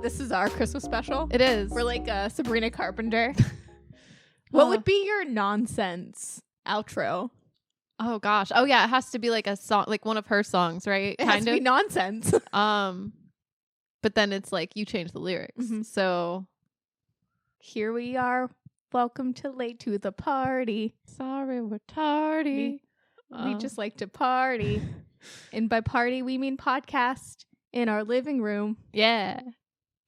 This is our Christmas special. It is. We're like Sabrina Carpenter. What would be your nonsense outro? Oh gosh. Oh yeah, it has to be like a song, like one of her songs, right? It has to be nonsense. But then it's like you change the lyrics. Mhm. So here we are. Welcome to late to the party. Sorry, we're tardy. We just like to party. And by party, we mean podcast in our living room. Yeah.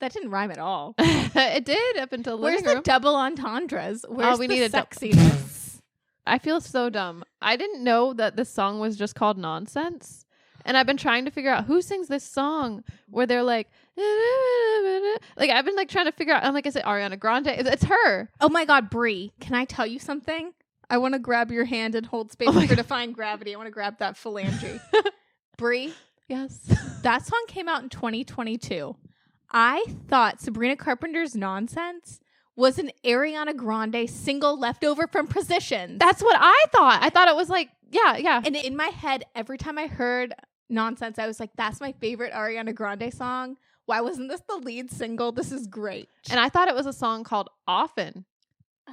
That didn't rhyme at all. It did up until Where's living room. the double entendres? Where's we the need a sexiness? I feel so dumb. I didn't know that this song was just called Nonsense. And I've been trying to figure out who sings this song where they're like I've been like trying to figure out. I'm like, is it Ariana Grande? It's her. Oh my God, Brie, can I tell you something? I want to grab your hand and hold space for Defying Gravity. I want to grab that phalange. Brie, Yes. that song came out in 2022. I thought Sabrina Carpenter's Nonsense was an Ariana Grande single left over from Positions. That's what I thought. I thought it was like, yeah. And in my head, every time I heard Nonsense, I was like, that's my favorite Ariana Grande song. Why wasn't this the lead single? This is great. And I thought it was a song called Often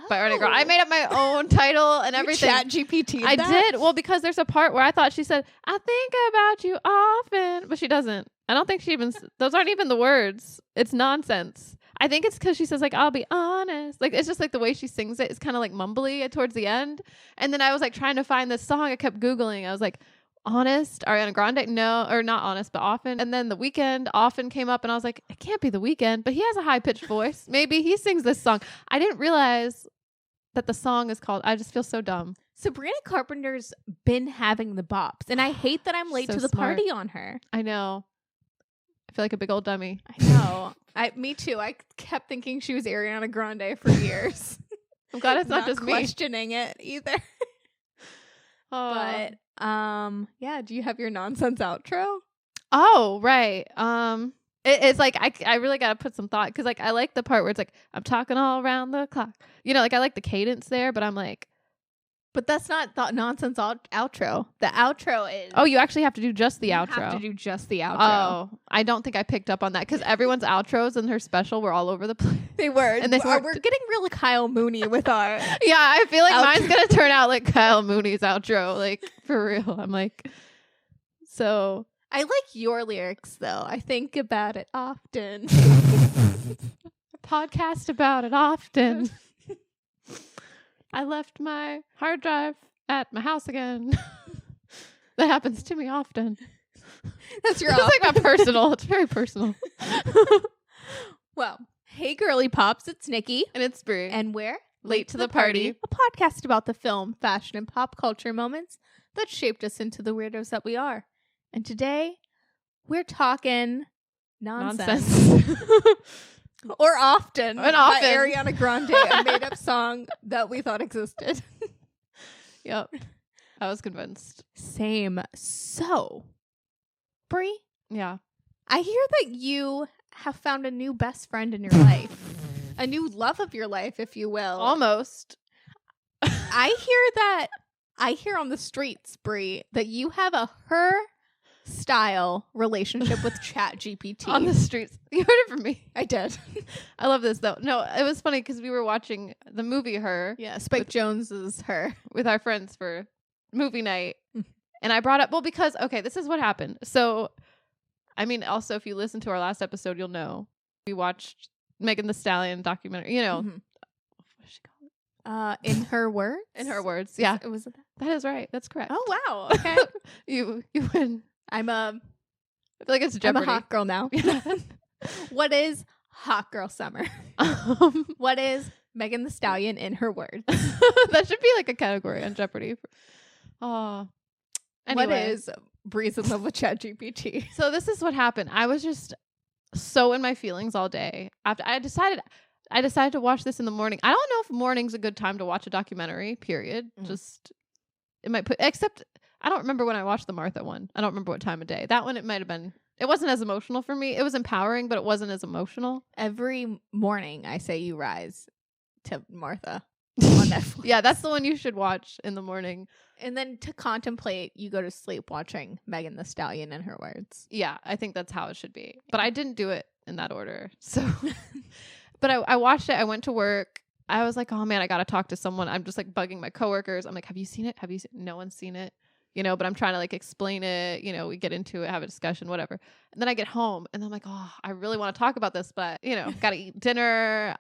by Ariana Grande. I made up my own title and everything. Chat GPT. I did. Well, because there's a part where I thought she said, I think about you often, but she doesn't. I don't think she even, those aren't even the words. It's nonsense. I think it's because she says like, I'll be honest. Like, it's just like the way she sings it. It's kind of like mumbly towards the end. And then I was like trying to find this song. I kept Googling. I was like, Honest, Ariana Grande? No, or not Honest, but Often. And then The Weeknd Often came up and I was like, it can't be The Weeknd, but he has a high pitched voice. Maybe he sings this song. I didn't realize that the song is called, I just feel so dumb. Sabrina Carpenter's been having the bops, and I hate that I'm late So to the smart. party on her. I know. I feel like a big old dummy. I know. Me too. I kept thinking she was Ariana Grande for years. I'm glad it's not just me. Questioning it either. But yeah, do you have your nonsense outro? Oh, right. It's like I really gotta put some thought because like I like the part where it's like I'm talking all around the clock. You know, like I like the cadence there, but I'm like, but that's not the nonsense outro. The outro is. oh, you actually have to do just the you outro. have to do just the outro. Oh, I don't think I picked up on that because everyone's outros in her special were all over the place. They were. And they we're getting really Kyle Mooney with our. Yeah, I feel like Outro. mine's gonna turn out like Kyle Mooney's outro, like for real. I'm like, so. I like your lyrics though. I think about it often. Podcast about it often. I left my hard drive at my house again. That happens to me often. That's your. It's like my personal. It's very personal. Well, hey girly pops, it's Nikki. And it's Brie. And we're Late to the Party. A podcast about the film, fashion, and pop culture moments that shaped us into the weirdos that we are. And today, we're talking nonsense. Or Often. And by Often. Ariana Grande, a made-up song that we thought existed. Yep. I was convinced. Same. So, Brie, Yeah. I hear that you have found a new best friend in your life. A new love of your life, if you will. Almost. I hear on the streets, Brie, that you have a her style relationship with Chat GPT. On the streets. You heard it from me. I did. I love this though. No, it was funny because we were watching the movie Her. Yeah, Spike Jones is her. With our friends for movie night. And I brought up, well, because, okay, this is what happened. So, I mean, also, if you listen to our last episode, you'll know. We watched Megan Thee Stallion documentary, you know. Mhm. What does she call it? In her words? In her words. Yeah. Was it that? That is right. That's correct. Oh, wow. Okay. You win. I feel like it's I'm Jeopardy. a hot girl now. What is hot girl summer? Um, What is Megan Thee Stallion in her words? that should be like a category on Jeopardy. Oh. Anyway. What is Breeze in love with Chat GPT? So this is what happened. I was just so in my feelings all day. After I decided to watch this in the morning. I don't know if morning's a good time to watch a documentary, period. Just it might put except I don't remember when I watched the Martha one. I don't remember what time of day. That one it might have been. It wasn't as emotional for me. It was empowering, but it wasn't as emotional. Every morning I say you rise to Martha on Netflix. Yeah, that's the one you should watch in the morning. And then to contemplate, you go to sleep watching Megan Thee Stallion in her words. Yeah, I think that's how it should be. But I didn't do it in that order. So, but I watched it. I went to work. I was like, oh man, I got to talk to someone. I'm just like bugging my coworkers. I'm like, have you seen it? No one's seen it, but I'm trying to like explain it, we get into it, have a discussion, whatever. And then I get home and I'm like, oh, I really want to talk about this, but got to eat dinner.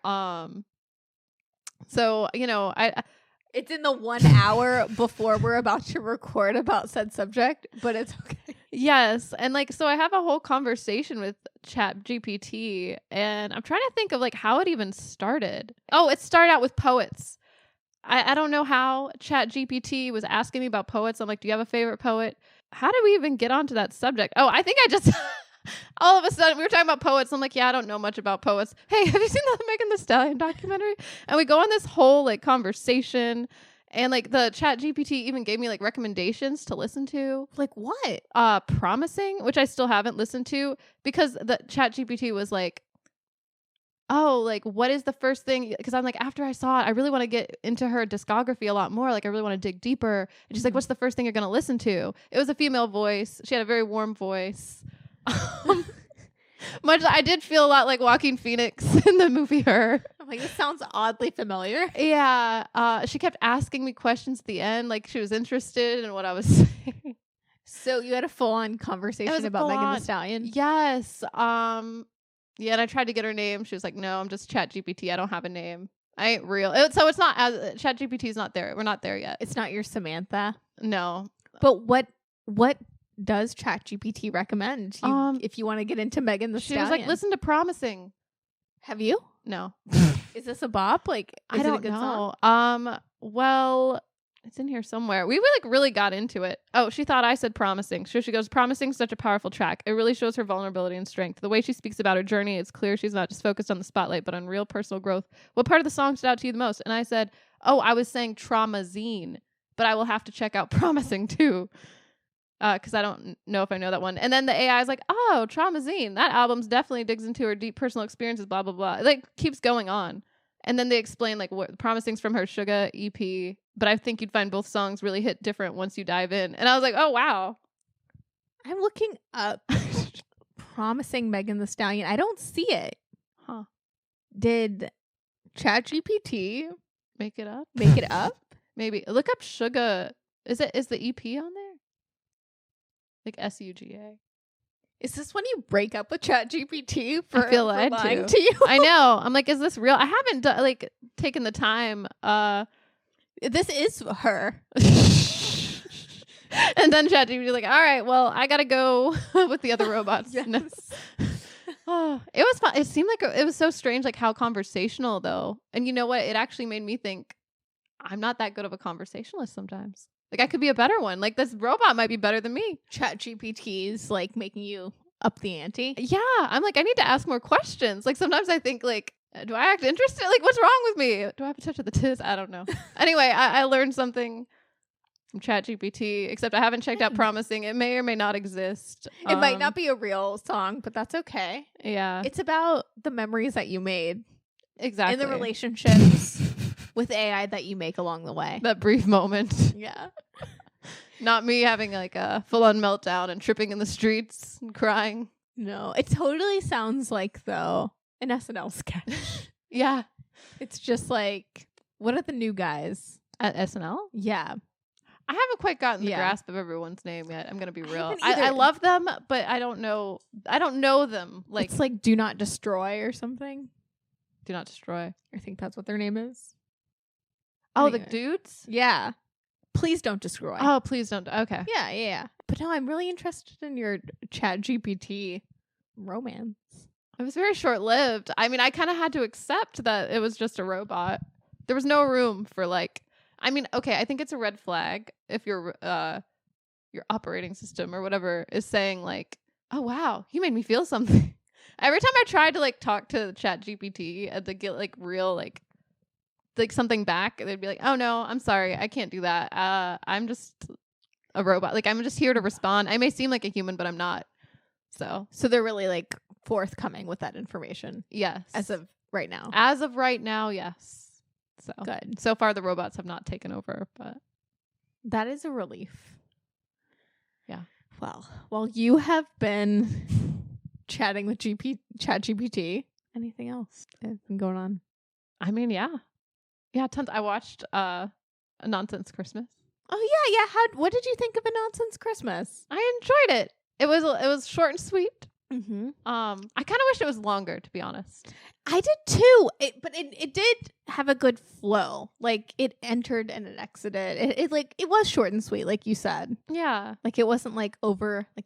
So, it's in the 1 hour before we're about to record about said subject, but it's okay. Yes. And like, so I have a whole conversation with Chat GPT and I'm trying to think of like how it even started. Oh, it started out with poets. I don't know how Chat GPT was asking me about poets. I'm like, do you have a favorite poet? How did we even get onto that subject? Oh, I think I just all of a sudden we were talking about poets. I'm like, yeah, I don't know much about poets. Hey, have you seen the Megan Thee Stallion documentary? And we go on this whole like conversation. And like the Chat GPT even gave me like recommendations to listen to. Like what? Promising, which I still haven't listened to because the Chat GPT was like, oh, like what is the first thing? Because I'm like, after I saw it, I really want to get into her discography a lot more. Like I really want to dig deeper. And she's like, what's the first thing you're going to listen to? It was a female voice. She had a very warm voice. Much I did feel a lot like Joaquin Phoenix in the movie Her. I'm like, this sounds oddly familiar. Yeah. She kept asking me questions at the end, like she was interested in what I was saying. So you had a full-on conversation about Megan Thee Stallion? Yes. Yeah, and I tried to get her name. She was like, no, I'm just Chat GPT. I don't have a name. I ain't real. So it's not as Chat GPT is not there. We're not there yet. It's not your Samantha. No. But what does Chat GPT recommend if you want to get into Megan Thee Stallion? She was like, listen to Promising. Have you? No. Is this a bop? Like, is I don't it a good know. song? Well, it's in here somewhere. We like really got into it. Oh, she thought I said Promising. So she goes, Promising, such a powerful track. It really shows her vulnerability and strength. The way she speaks about her journey, it's clear she's not just focused on the spotlight, but on real personal growth. What part of the song stood out to you the most? And I said, oh, I was saying Traumazine, but I will have to check out Promising too. Because I don't know if I know that one. And then the AI is like, oh, Traumazine. That album's definitely digs into her deep personal experiences, blah, blah, blah. It like keeps going on. And then they explain like what Promising's from her Hurrdat EP. But I think you'd find both songs really hit different once you dive in. And I was like, oh, wow. I'm looking up Promising Megan Thee Stallion. I don't see it. Huh. Did ChatGPT make it up? Maybe. Look up Suga. Is the EP on there? Like SUGA. Is this when you break up with ChatGPT for I feel lied lying to you? I know. I'm like, is this real? I haven't taken the time. This is her. And then ChatGPT like, all right, well, I gotta go with the other robots. Yes. Oh, it was fun. It seemed like it was so strange, like how conversational though. And you know what? It actually made me think I'm not that good of a conversationalist sometimes. Like I could be a better one. Like this robot might be better than me. ChatGPT is like making you up the ante. Yeah. I'm like, I need to ask more questions. Like sometimes I think like, do I act interested? Like what's wrong with me? Do I have a touch of the tits? I don't know. Anyway, I learned something from ChatGPT, except I haven't checked out Promising. It may or may not exist. It might not be a real song, but that's okay. Yeah. It's about the memories that you made. Exactly. In the relationships with AI that you make along the way. That brief moment. Yeah. Not me having like a full-on meltdown and tripping in the streets and crying. No, it totally sounds like, though, an SNL sketch. Yeah. It's just like, what are the new guys? At SNL? Yeah. I haven't quite gotten the grasp of everyone's name yet. I'm going to be real. I love them, but I don't know them. Like it's like Do Not Destroy or something. Do Not Destroy. I think that's what their name is. Oh, anyway. The dudes? Yeah. Please don't destroy. Oh, please don't. Okay. Yeah. But no, I'm really interested in your ChatGPT romance. It was very short-lived. I mean, I kind of had to accept that it was just a robot. There was no room for like, I mean, okay, I think it's a red flag if your operating system or whatever is saying like, oh, wow, you made me feel something. Every time I tried to like talk to ChatGPT and to get like real like something back, they'd be like, oh no, I'm sorry, I can't do that. I'm just a robot. Like I'm just here to respond. I may seem like a human, but I'm not. So they're really like forthcoming with that information. Yes. As of right now. As of right now, yes. So good. So far the robots have not taken over, but that is a relief. Yeah. Well, you have been chatting with ChatGPT. Anything else that's been going on? I mean, yeah, tons. I watched A Nonsense Christmas. Oh yeah. What did you think of A Nonsense Christmas? I enjoyed it. It was short and sweet. Mm-hmm. I kind of wish it was longer, to be honest. I did too. But it did have a good flow. Like it entered and it exited. It was short and sweet, like you said. Yeah, Like it wasn't like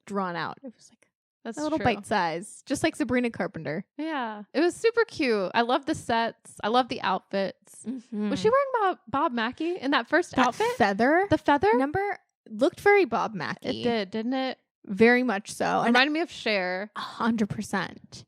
drawn out. It was like that's a little true. bite size, just like Sabrina Carpenter. Yeah, it was super cute. I love the sets. I love the outfits. Mm-hmm. Was she wearing Bob Mackie in that first outfit? Feather, The feather number looked very Bob Mackie. It did, didn't it? Very much so. It reminded me of Cher. 100%.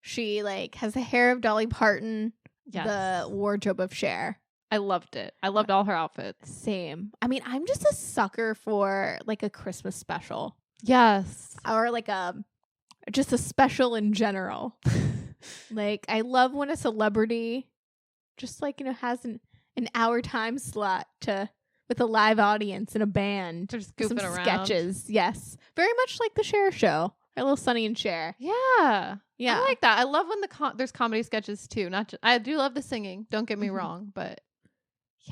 She like has the hair of Dolly Parton. Yes. The wardrobe of Cher. I loved it. I loved all her outfits. Same. I mean, I'm just a sucker for like a Christmas special. Yes. Or like just a special in general. Like I love when a celebrity just like, has an hour time slot with a live audience and a band. They're just goofing some around. Sketches. Yes. Very much like the Cher show. A little Sonny and Cher. Yeah. Yeah. I like that. I love when there's comedy sketches too. Not just, I do love the singing. Don't get me wrong, but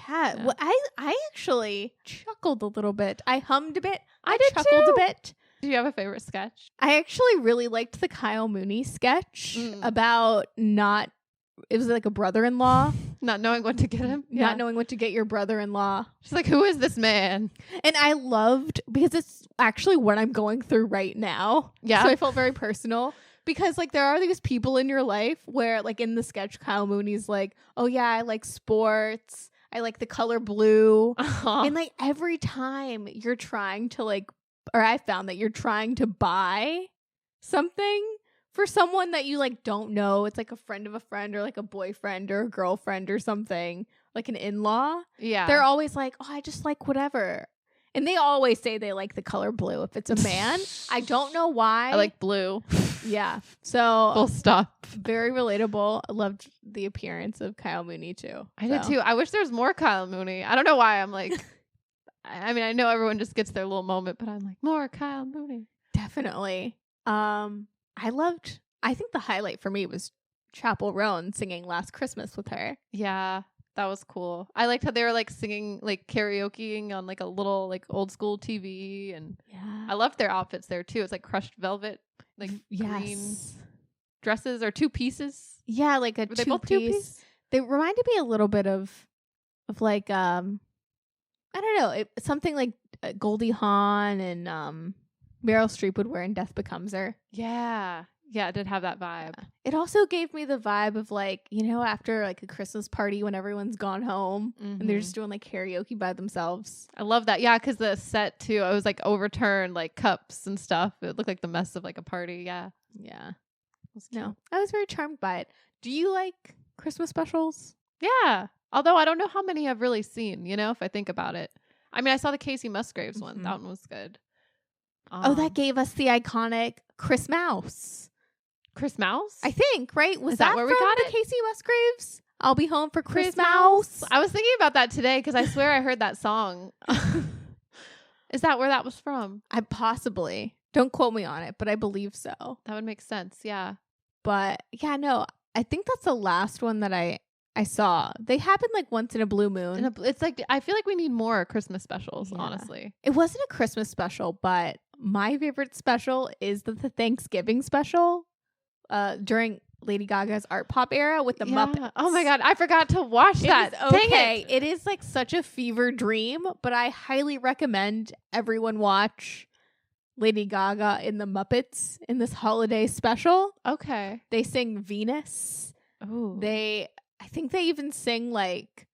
yeah. Well, I actually chuckled a little bit. I hummed a bit. I did chuckled too. a bit. Do you have a favorite sketch? I actually really liked the Kyle Mooney sketch about it was like a brother-in-law. Not knowing what to get him. Not knowing what to get your brother-in-law. She's like, who is this man? And I loved, because it's actually what I'm going through right now. Yeah. So I felt very personal. Because like there are these people in your life where like in the sketch, Kyle Mooney's like, oh yeah, I like sports. I like the color blue. And like every time you're trying to or I found that you're trying to buy something for someone that you like don't know. It's like a friend of a friend or like a boyfriend or a girlfriend or something, like an in-law. Yeah. They're always like, oh, I just like whatever. And they always say they like the color blue if it's a man. I don't know why. I like blue. Yeah. So Full stop. very relatable. I loved the appearance of Kyle Mooney too. I did too. I wish there was more Kyle Mooney. I don't know why I'm like, I mean, I know everyone just gets their little moment, but I'm like, more Kyle Mooney. Definitely. I think the highlight for me was Chapel Roan singing Last Christmas with her. Yeah, that was cool. I liked how they were like singing, like karaokeing on like a little like old school TV. And Yeah. I loved their outfits there too. It's like crushed velvet, like green dresses or two pieces. Yeah, like a Were they both two-piece? They reminded me a little bit of like I don't know, something like Goldie Hawn and Meryl Streep would wear in Death Becomes Her. Yeah. Yeah, it did have that vibe. It also gave me the vibe of like, after like a Christmas party when everyone's gone home and they're just doing like karaoke by themselves. I love that. Yeah, because the set too, it was like overturned like cups and stuff. It looked like the mess of like a party. Yeah. Yeah. No, I was very charmed by it. Do you like Christmas specials? Yeah. Although I don't know how many I've really seen, if I think about it. I mean, I saw the Casey Musgraves one. That one was good. That gave us the iconic Chris Mouse. Chris Mouse? I think, right? Was Is that where we got the it? Casey Musgraves? I'll be home for Chris Mouse. I was thinking about that today because I swear I heard that song. Is that where that was from? I possibly. Don't quote me on it, but I believe so. That would make sense. Yeah. But yeah, no, I think that's the last one that I saw. They happen like once in a blue moon. It's like, I feel like we need more Christmas specials, honestly. It wasn't a Christmas special, but my favorite special is the Thanksgiving special during Lady Gaga's art pop era with the Muppets. Oh my God, I forgot to watch that. Okay, it is like such a fever dream, but I highly recommend everyone watch Lady Gaga in the Muppets in this holiday special. Okay. They sing Venus. Oh. I think they even sing like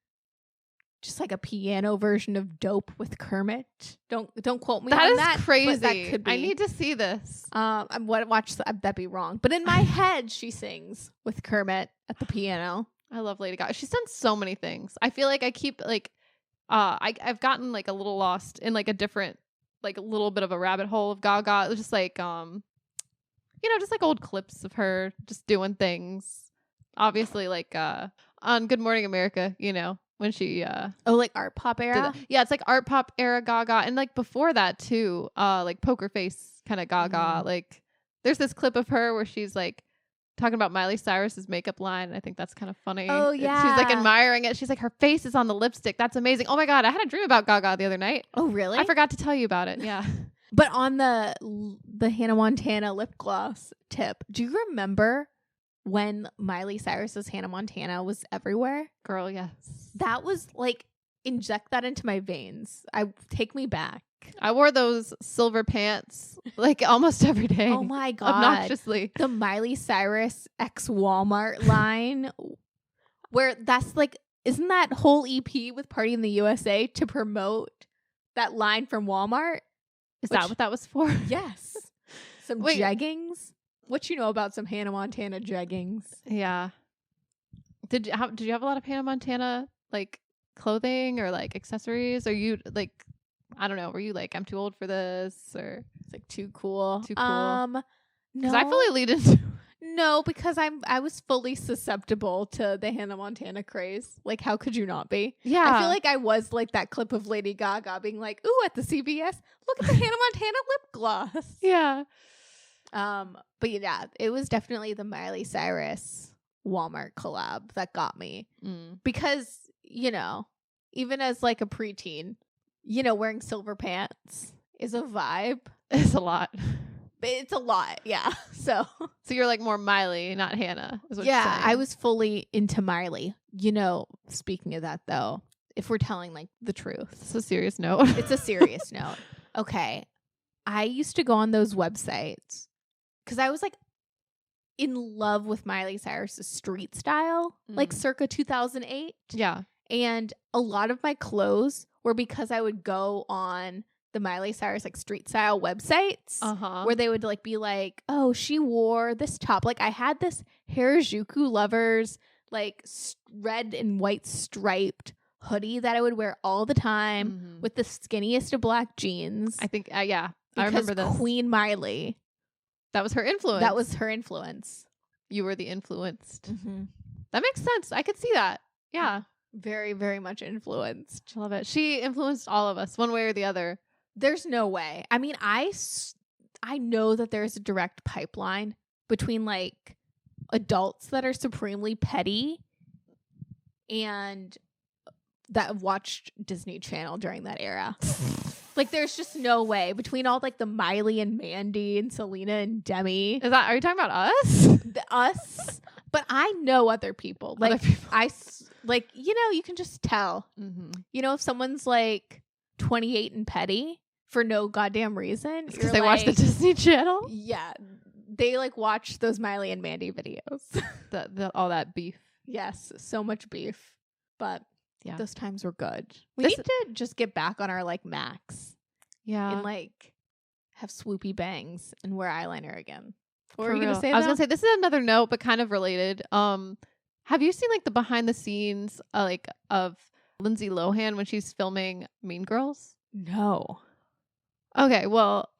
just like a piano version of Dope with Kermit. Don't quote me on that. That is crazy. That could be. I need to see this. That'd be wrong. But in my head, she sings with Kermit at the piano. I love Lady Gaga. She's done so many things. I feel like I keep like, I've gotten like a little lost in like a different, like a little bit of a rabbit hole of Gaga. It was just like, just like old clips of her just doing things. Obviously, like on Good Morning America, when she like art pop era. Yeah, it's like art pop era Gaga, and like before that too, like Poker Face kind of Gaga. Like There's this clip of her where she's like talking about Miley Cyrus's makeup line. And I think that's kind of funny. Oh, yeah. She's like admiring it. She's like, her face is on the lipstick. That's amazing. Oh my God. I had a dream about Gaga the other night. Oh, really? I forgot to tell you about it. Yeah. But on the Hannah Montana lip gloss tip, do you remember when Miley Cyrus's Hannah Montana was everywhere? Girl, yes. That was like, inject that into my veins. Take me back. I wore those silver pants like almost every day. Oh my God. Obnoxiously. The Miley Cyrus X Walmart line, where that's like, isn't that whole EP with Party in the USA to promote that line from Walmart? Is that what that was for? Yes. Some jeggings. What you know about some Hannah Montana jeggings? Yeah. Did you have a lot of Hannah Montana like clothing or like accessories? Or you like, I don't know, were you like, I'm too old for this, or it's like too cool? Too cool. No. Because I fully lead into No, because I was fully susceptible to the Hannah Montana craze. Like, how could you not be? Yeah. I feel like I was like that clip of Lady Gaga being like, ooh, at the CVS, look at the Hannah Montana lip gloss. Yeah. But yeah, it was definitely the Miley Cyrus Walmart collab that got me. Because, you know, even as like a preteen, you know, wearing silver pants is a vibe. It's a lot. It's a lot, yeah. So you're like more Miley, not Hannah. Is what yeah, you're saying. I was fully into Miley. You know, speaking of that though, if we're telling like the truth, it's a serious note. It's a serious note. Okay, I used to go on those websites because I was like in love with Miley Cyrus's street style, like circa 2008. Yeah, and a lot of my clothes were because I would go on the Miley Cyrus like street style websites where they would like be like, oh, she wore this top. Like I had this Harajuku Lovers like red and white striped hoodie that I would wear all the time with the skinniest of black jeans. I think, yeah, I remember this. Queen Miley. That was her influence. That was her influence. You were the influenced. That makes sense. I could see that. Yeah. Very, very much influenced. I love it. She influenced all of us one way or the other. There's no way. I mean, I know that there's a direct pipeline between like adults that are supremely petty and that watched Disney Channel during that era. Like, there's just no way between all like the Miley and Mandy and Selena and Demi. Are you talking about us? Us? But I know other people. Like, like, you know, you can just tell. You know, if someone's like 28 and petty for no goddamn reason. Because they watch the Disney Channel? Yeah. They like watch those Miley and Mandy videos. All that beef. Yes. So much beef. But yeah, those times were good. We need to just get back on our like Macs. Yeah. And like have swoopy bangs and wear eyeliner again. What were you going to say? I was going to say, this is another note, but kind of related. Have you seen like the behind the scenes like of Lindsay Lohan when she's filming Mean Girls? No. Okay, well,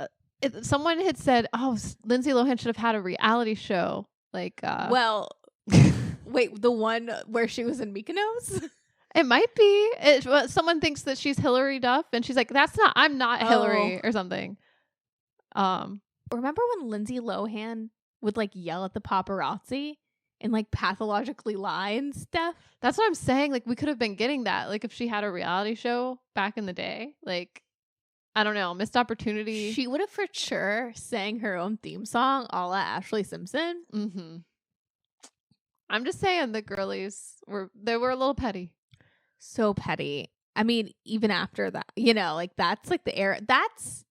someone had said, "Oh, Lindsay Lohan should have had a reality show." Like, well, wait, the one where she was in Mykonos? It might be. Someone thinks that she's Hillary Duff, and she's like, I'm not Hillary or something. Remember when Lindsay Lohan would like yell at the paparazzi and like pathologically lie and stuff? That's what I'm saying. Like, we could have been getting that. Like, if she had a reality show back in the day, like, I don't know, missed opportunity. She would have for sure sang her own theme song a la Ashley Simpson. I'm just saying the girlies were a little petty. So petty. I mean, even after that, you know, like that's like the era. That's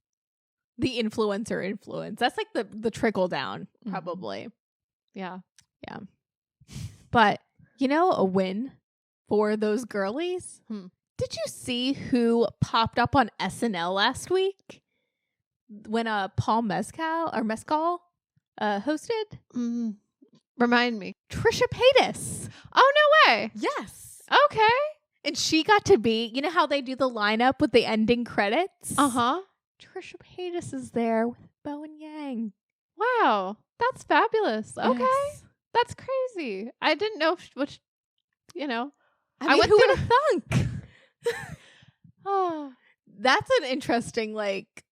the influencer influence. That's like the trickle down, probably. Yeah. Yeah. But, you know, a win for those girlies. Did you see who popped up on SNL last week when Paul Mescal hosted? Remind me. Trisha Paytas. Oh, no way. Yes. Okay. And she got to be, you know how they do the lineup with the ending credits? Trisha Paytas is there with Bo and Yang. Wow. That's fabulous. Yes. Okay. That's crazy. I didn't know which, you know. I mean, who would have thunk? Oh, that's an interesting, like,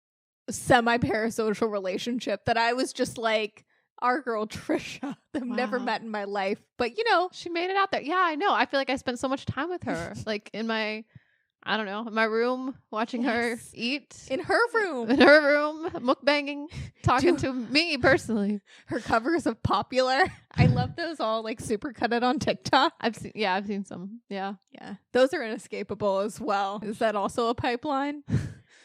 semi-parasocial relationship that I was just like, our girl Trisha, I've never Wow. met in my life. But, She made it out there. Yeah, I know. I feel like I spent so much time with her. Like in my, I don't know, in my room, watching her Yes. eat. in her room, In her room, mukbanging, talking to me personally. her covers of Popular. I love those all like super cut it on TikTok. I've seen some. Yeah. Yeah. Those are inescapable as well. Is that also a pipeline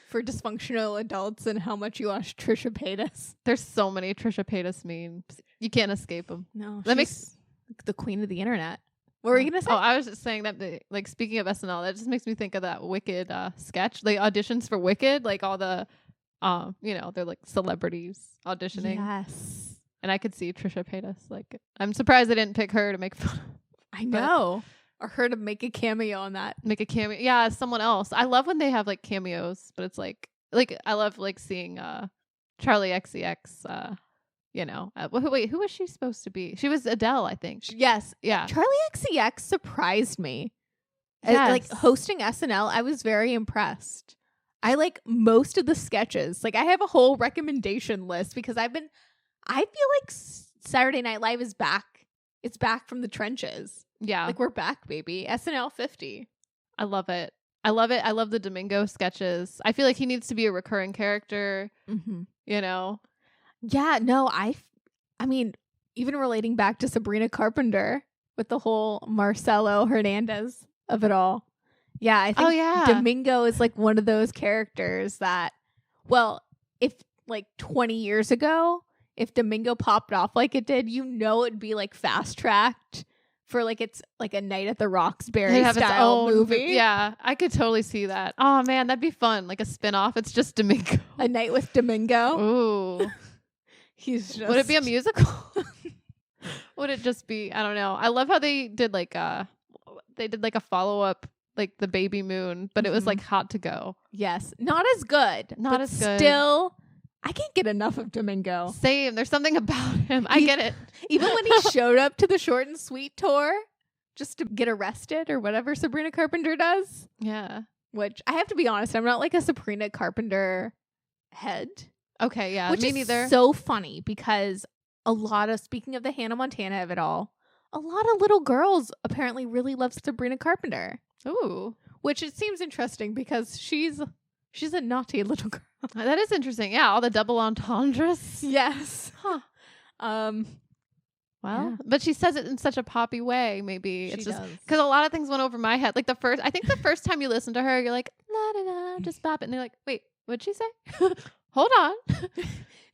for dysfunctional adults and how much you watch Trisha Paytas? There's so many Trisha Paytas memes. You can't escape them. No. That That makes- makes the queen of the internet. What were you going to say? Oh, I was just saying that, like, speaking of SNL, that just makes me think of that Wicked sketch. The auditions for Wicked, like all the, they're like celebrities auditioning. Yes. And I could see Trisha Paytas. Like, I'm surprised they didn't pick her to make fun. I know. Or her to make a cameo on that. Make a cameo. Yeah, someone else. I love when they have like cameos, but it's like I love like seeing Charlie XCX. Wait, who was she supposed to be? She was Adele, I think. Yes. Yeah. Charlie XCX surprised me. Yes. Like hosting SNL, I was very impressed. I like most of the sketches. Like I have a whole recommendation list because I feel like Saturday Night Live is back. It's back from the trenches. Yeah. Like we're back, baby. SNL 50. I love it. I love it. I love the Domingo sketches. I feel like he needs to be a recurring character, you know? Yeah, no, I mean, even relating back to Sabrina Carpenter with the whole Marcelo Hernandez of it all. Yeah, I think Domingo is like one of those characters that, well, if like 20 years ago, if Domingo popped off like it did, it'd be like fast tracked for like it's like a Night at the Roxbury style movie. Yeah, I could totally see that. Oh man, that'd be fun. Like a spin-off. It's just Domingo. A Night with Domingo. Ooh. He's just... Would it be a musical? Would it just be, I don't know. I love how they did like a follow-up, like the Baby Moon, but it was like Hot to Go. Yes. Not as good. Not as good. Still, I can't get enough of Domingo. Same. There's something about him. I get it. Even when he showed up to the Short and Sweet tour just to get arrested or whatever Sabrina Carpenter does. Yeah. Which I have to be honest, I'm not like a Sabrina Carpenter head. Okay, yeah. Which me is neither. So funny because speaking of the Hannah Montana of it all, a lot of little girls apparently really love Sabrina Carpenter. Ooh. Which it seems interesting because she's a naughty little girl. That is interesting. Yeah, all the double entendres. Yes. Huh. Well, yeah. But she says it in such a poppy way, maybe. She It's just does. because a lot of things went over my head. Like I think the first time you listen to her, you're like, la da da, just bop it. And they're like, wait, what'd she say? Hold on.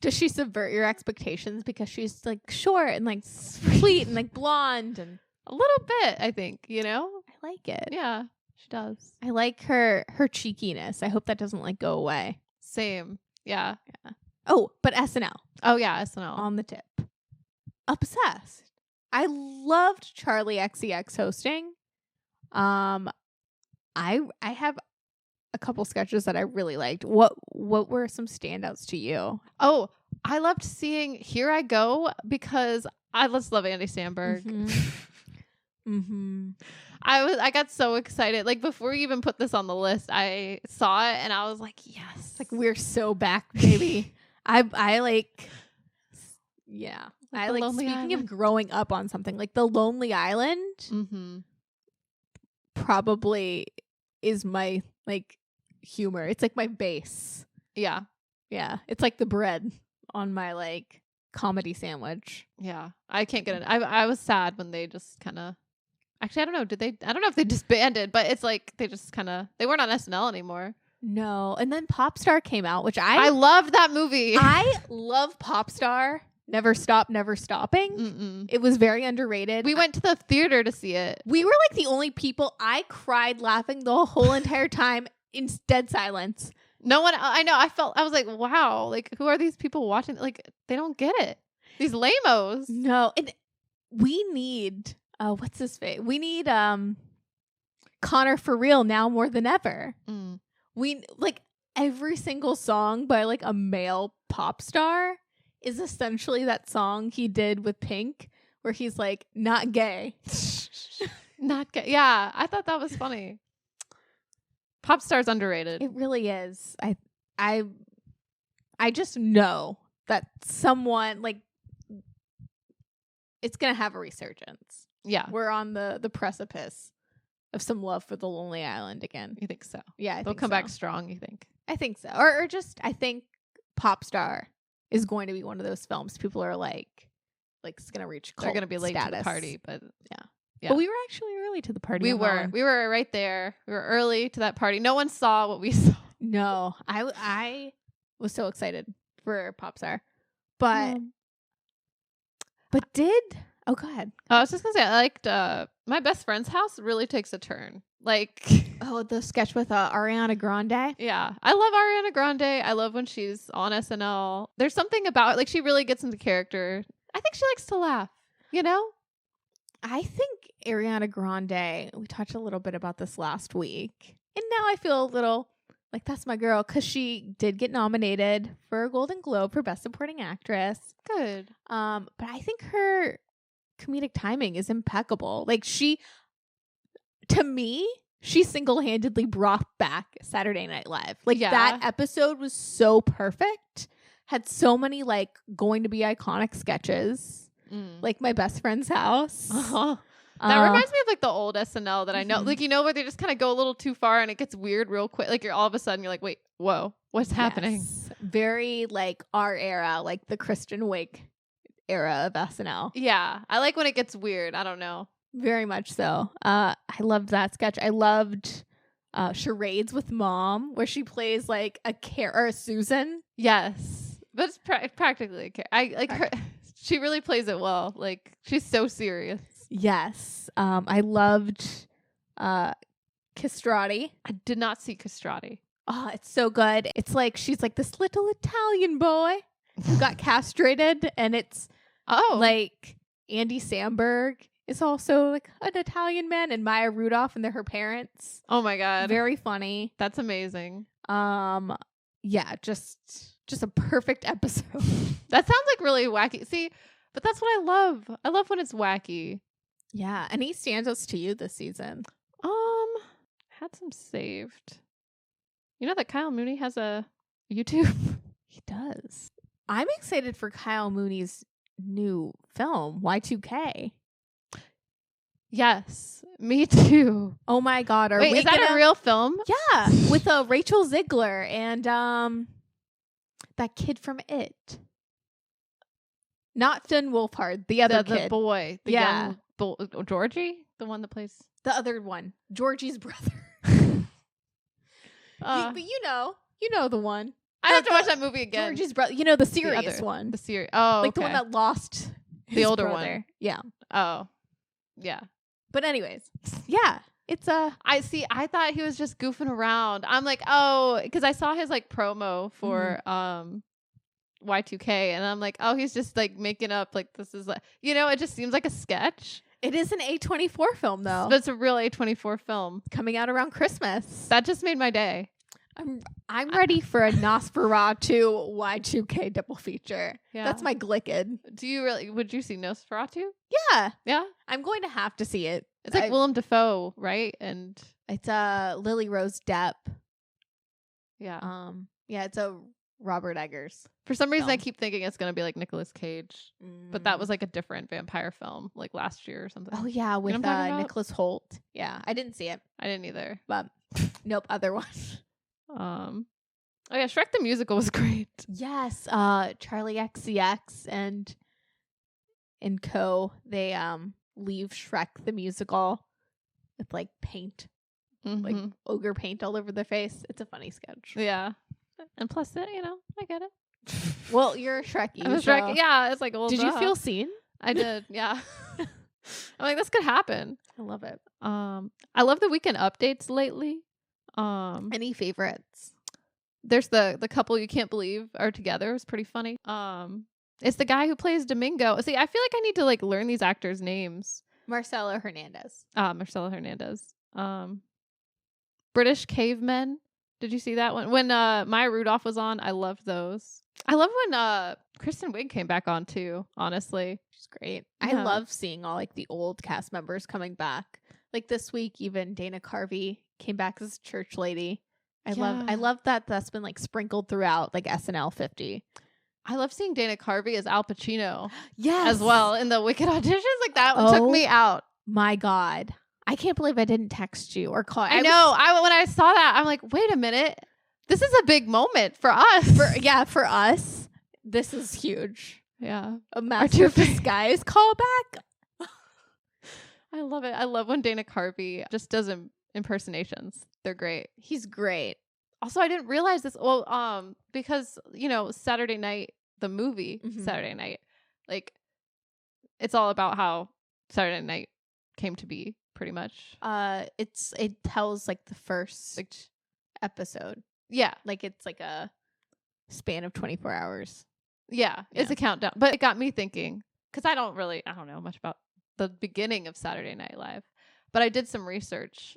Does she subvert your expectations because she's like short and like sweet and like blonde and A little bit, I think, I like it. Yeah, she does. I like her cheekiness. I hope that doesn't like go away. Same. Yeah. Oh, but SNL Oh, yeah, SNL. on the tip. Obsessed. I loved Charlie XCX hosting. I have a couple sketches that I really liked. What were some standouts to you? Oh, I loved seeing Here I Go because I just love Andy Samberg. I got so excited. Like before you even put this on the list, I saw it and I was like, yes. Like we're so back, baby. I like yeah. Like I the like Lonely speaking Island. of growing up on something like The Lonely Island Mm-hmm. probably is my like humor. It's like my base. Yeah. Yeah. It's like the bread on my like comedy sandwich. Yeah. I can't get it. I was sad when they just kind of. Actually, I don't know. I don't know if they disbanded, but it's like they just kind of. They weren't on SNL anymore. No. And then Popstar came out, which I loved that movie. I love Popstar. Never Stop, Never Stopping. Mm-mm. It was very underrated. We went to the theater to see it. We were like the only people. I cried laughing the whole entire time in dead silence. No one. I know. I was like, wow. Like, who are these people watching? Like, they don't get it. These lamos. No, and we need. What's his face? We need Connor for real now more than ever. Mm. We like every single song by like a male pop star is essentially that song he did with Pink where he's like not gay. Not gay. Yeah, I thought that was funny. Pop star's underrated. It really is. I I just know that someone like it's gonna have a resurgence. Yeah. We're on the precipice of some love for the Lonely Island again. You think so? Yeah, They'll come back strong, you think? I think so. Or just I think Popstar is going to be one of those films people are like it's gonna reach cult They're gonna be late status. to the party, but yeah. But we were actually early to the party. We were right there. We were early to that party. No one saw what we saw. No, I was so excited for Popstar, but oh god, I was just gonna say I liked my best friend's house really takes a turn. Like the sketch with Ariana Grande. Yeah, I love Ariana Grande. I love when she's on SNL. There's something about like she really gets into character. I think she likes to laugh. You know. I think Ariana Grande, we talked a little bit about this last week, and now I feel a little like that's my girl because she did get nominated for a Golden Globe for Best Supporting Actress. Good. But I think her comedic timing is impeccable. Like to me, she single-handedly brought back Saturday Night Live. Like that episode was so perfect, had so many like going to be iconic sketches. Like My Best Friend's House. That reminds me of like the old SNL that I know. Like, where they just kind of go a little too far and it gets weird real quick. Like you're all of a sudden you're like, wait, whoa, what's happening? Yes. Very like our era, like the Kristen Wiig era of SNL. Yeah. I like when it gets weird. I don't know. Very much so. I loved that sketch. I loved Charades with Mom, where she plays like a Susan. Yes. But it's practically I like her. She really plays it well. Like she's so serious. Yes. I loved Castrati. I did not see Castrati. Oh, it's so good. It's like she's like this little Italian boy who got castrated, and it's like Andy Samberg is also like an Italian man, and Maya Rudolph, and they're her parents. Oh my god. Very funny. That's amazing. Yeah, just a perfect episode. That sounds like really wacky. See, but that's what I love. I love when it's wacky. Yeah. Any standouts to you this season? Had some saved. You know that Kyle Mooney has a YouTube? He does. I'm excited for Kyle Mooney's new film, Y2K. Yes, me too. Oh my god, Wait, is that a real film? Yeah, with Rachel Ziegler and that kid from It. Not Finn Wolfhard, the other kid. The boy. The young Georgie? The one that plays... The other one. Georgie's brother. But you know the one. I have to watch that movie again. Georgie's brother. You know, the serious one. The serious... Oh, like the one that lost the older brother. One. Yeah. Oh. Yeah. But anyways. Yeah. It's I thought he was just goofing around. I'm like, oh, because I saw his like promo for Y2K, and I'm like, oh, he's just like making up like this is like, it just seems like a sketch. It is an A24 film though. But it's a real A24 film coming out around Christmas. That just made my day. I'm ready for a Nosferatu Y2K double feature. Yeah. That's my glicked. Would you see Nosferatu? Yeah. Yeah? I'm going to have to see it. It's like Willem Dafoe, right? And it's Lily Rose Depp. Yeah. Yeah, it's a Robert Eggers. For some reason, I keep thinking it's going to be like Nicolas Cage. But that was like a different vampire film, like last year or something. Oh, yeah, with Nicholas Hoult. Yeah, I didn't see it. I didn't either. But nope, other one. Oh yeah, Shrek the Musical was great. Yes, Charlie XCX and co. They leave Shrek the Musical with like paint, like ogre paint all over their face. It's a funny sketch. Yeah, and plus, I get it. Well, you're a Shrekkie. I'm a Shrek. Yeah, it's like old. Did you feel seen? I did. Yeah. I'm like, this could happen. I love it. I love the weekend updates lately. Any favorites? There's the couple you can't believe are together. It's pretty funny. It's the guy who plays Domingo. See, I feel like I need to like learn these actors' names. Marcelo Hernandez. Marcelo Hernandez. British Cavemen. Did you see that one? When Maya Rudolph was on, I loved those. I love when Kristen Wiig came back on too, honestly. She's great. Yeah. I love seeing all like the old cast members coming back. Like this week, even Dana Carvey came back as a church lady. I love that that's been like sprinkled throughout like SNL 50. I love seeing Dana Carvey as Al Pacino Yes. as well in the Wicked auditions. Like that one took me out. My God. I can't believe I didn't text you or call. I know. When I saw that, I'm like, wait a minute. This is a big moment for us. For us, this is huge. Yeah. A Master of Disguise callback. I love it. I love when Dana Carvey just does impersonations. They're great. He's great. Also, I didn't realize this. Well, because, Saturday Night, the movie, Saturday Night, like, it's all about how Saturday Night came to be, pretty much. It tells, like, the first episode. Yeah. Like, it's, like, a span of 24 hours. Yeah. It's a countdown. But it got me thinking, because I don't know much about the beginning of Saturday Night Live. But I did some research.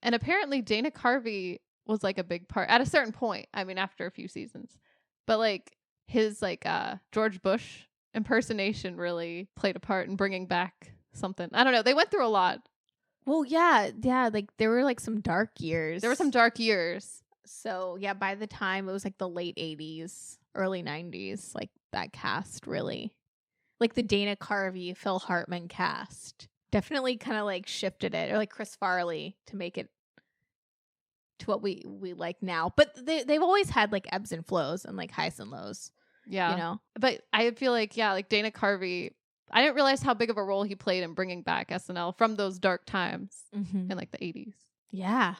And apparently Dana Carvey was like a big part at a certain point. I mean, after a few seasons, but like his George Bush impersonation really played a part in bringing back something. I don't know. They went through a lot. Well, yeah. Like there were like some dark years. So yeah, by the time it was like the late 80s, early 90s, like that cast really, like the Dana Carvey, Phil Hartman cast. Definitely kind of like shifted it, or like Chris Farley to make it to what we like now. But they've always had like ebbs and flows and like highs and lows. Yeah. But I feel like, like Dana Carvey, I didn't realize how big of a role he played in bringing back SNL from those dark times in like the 80s. Yeah.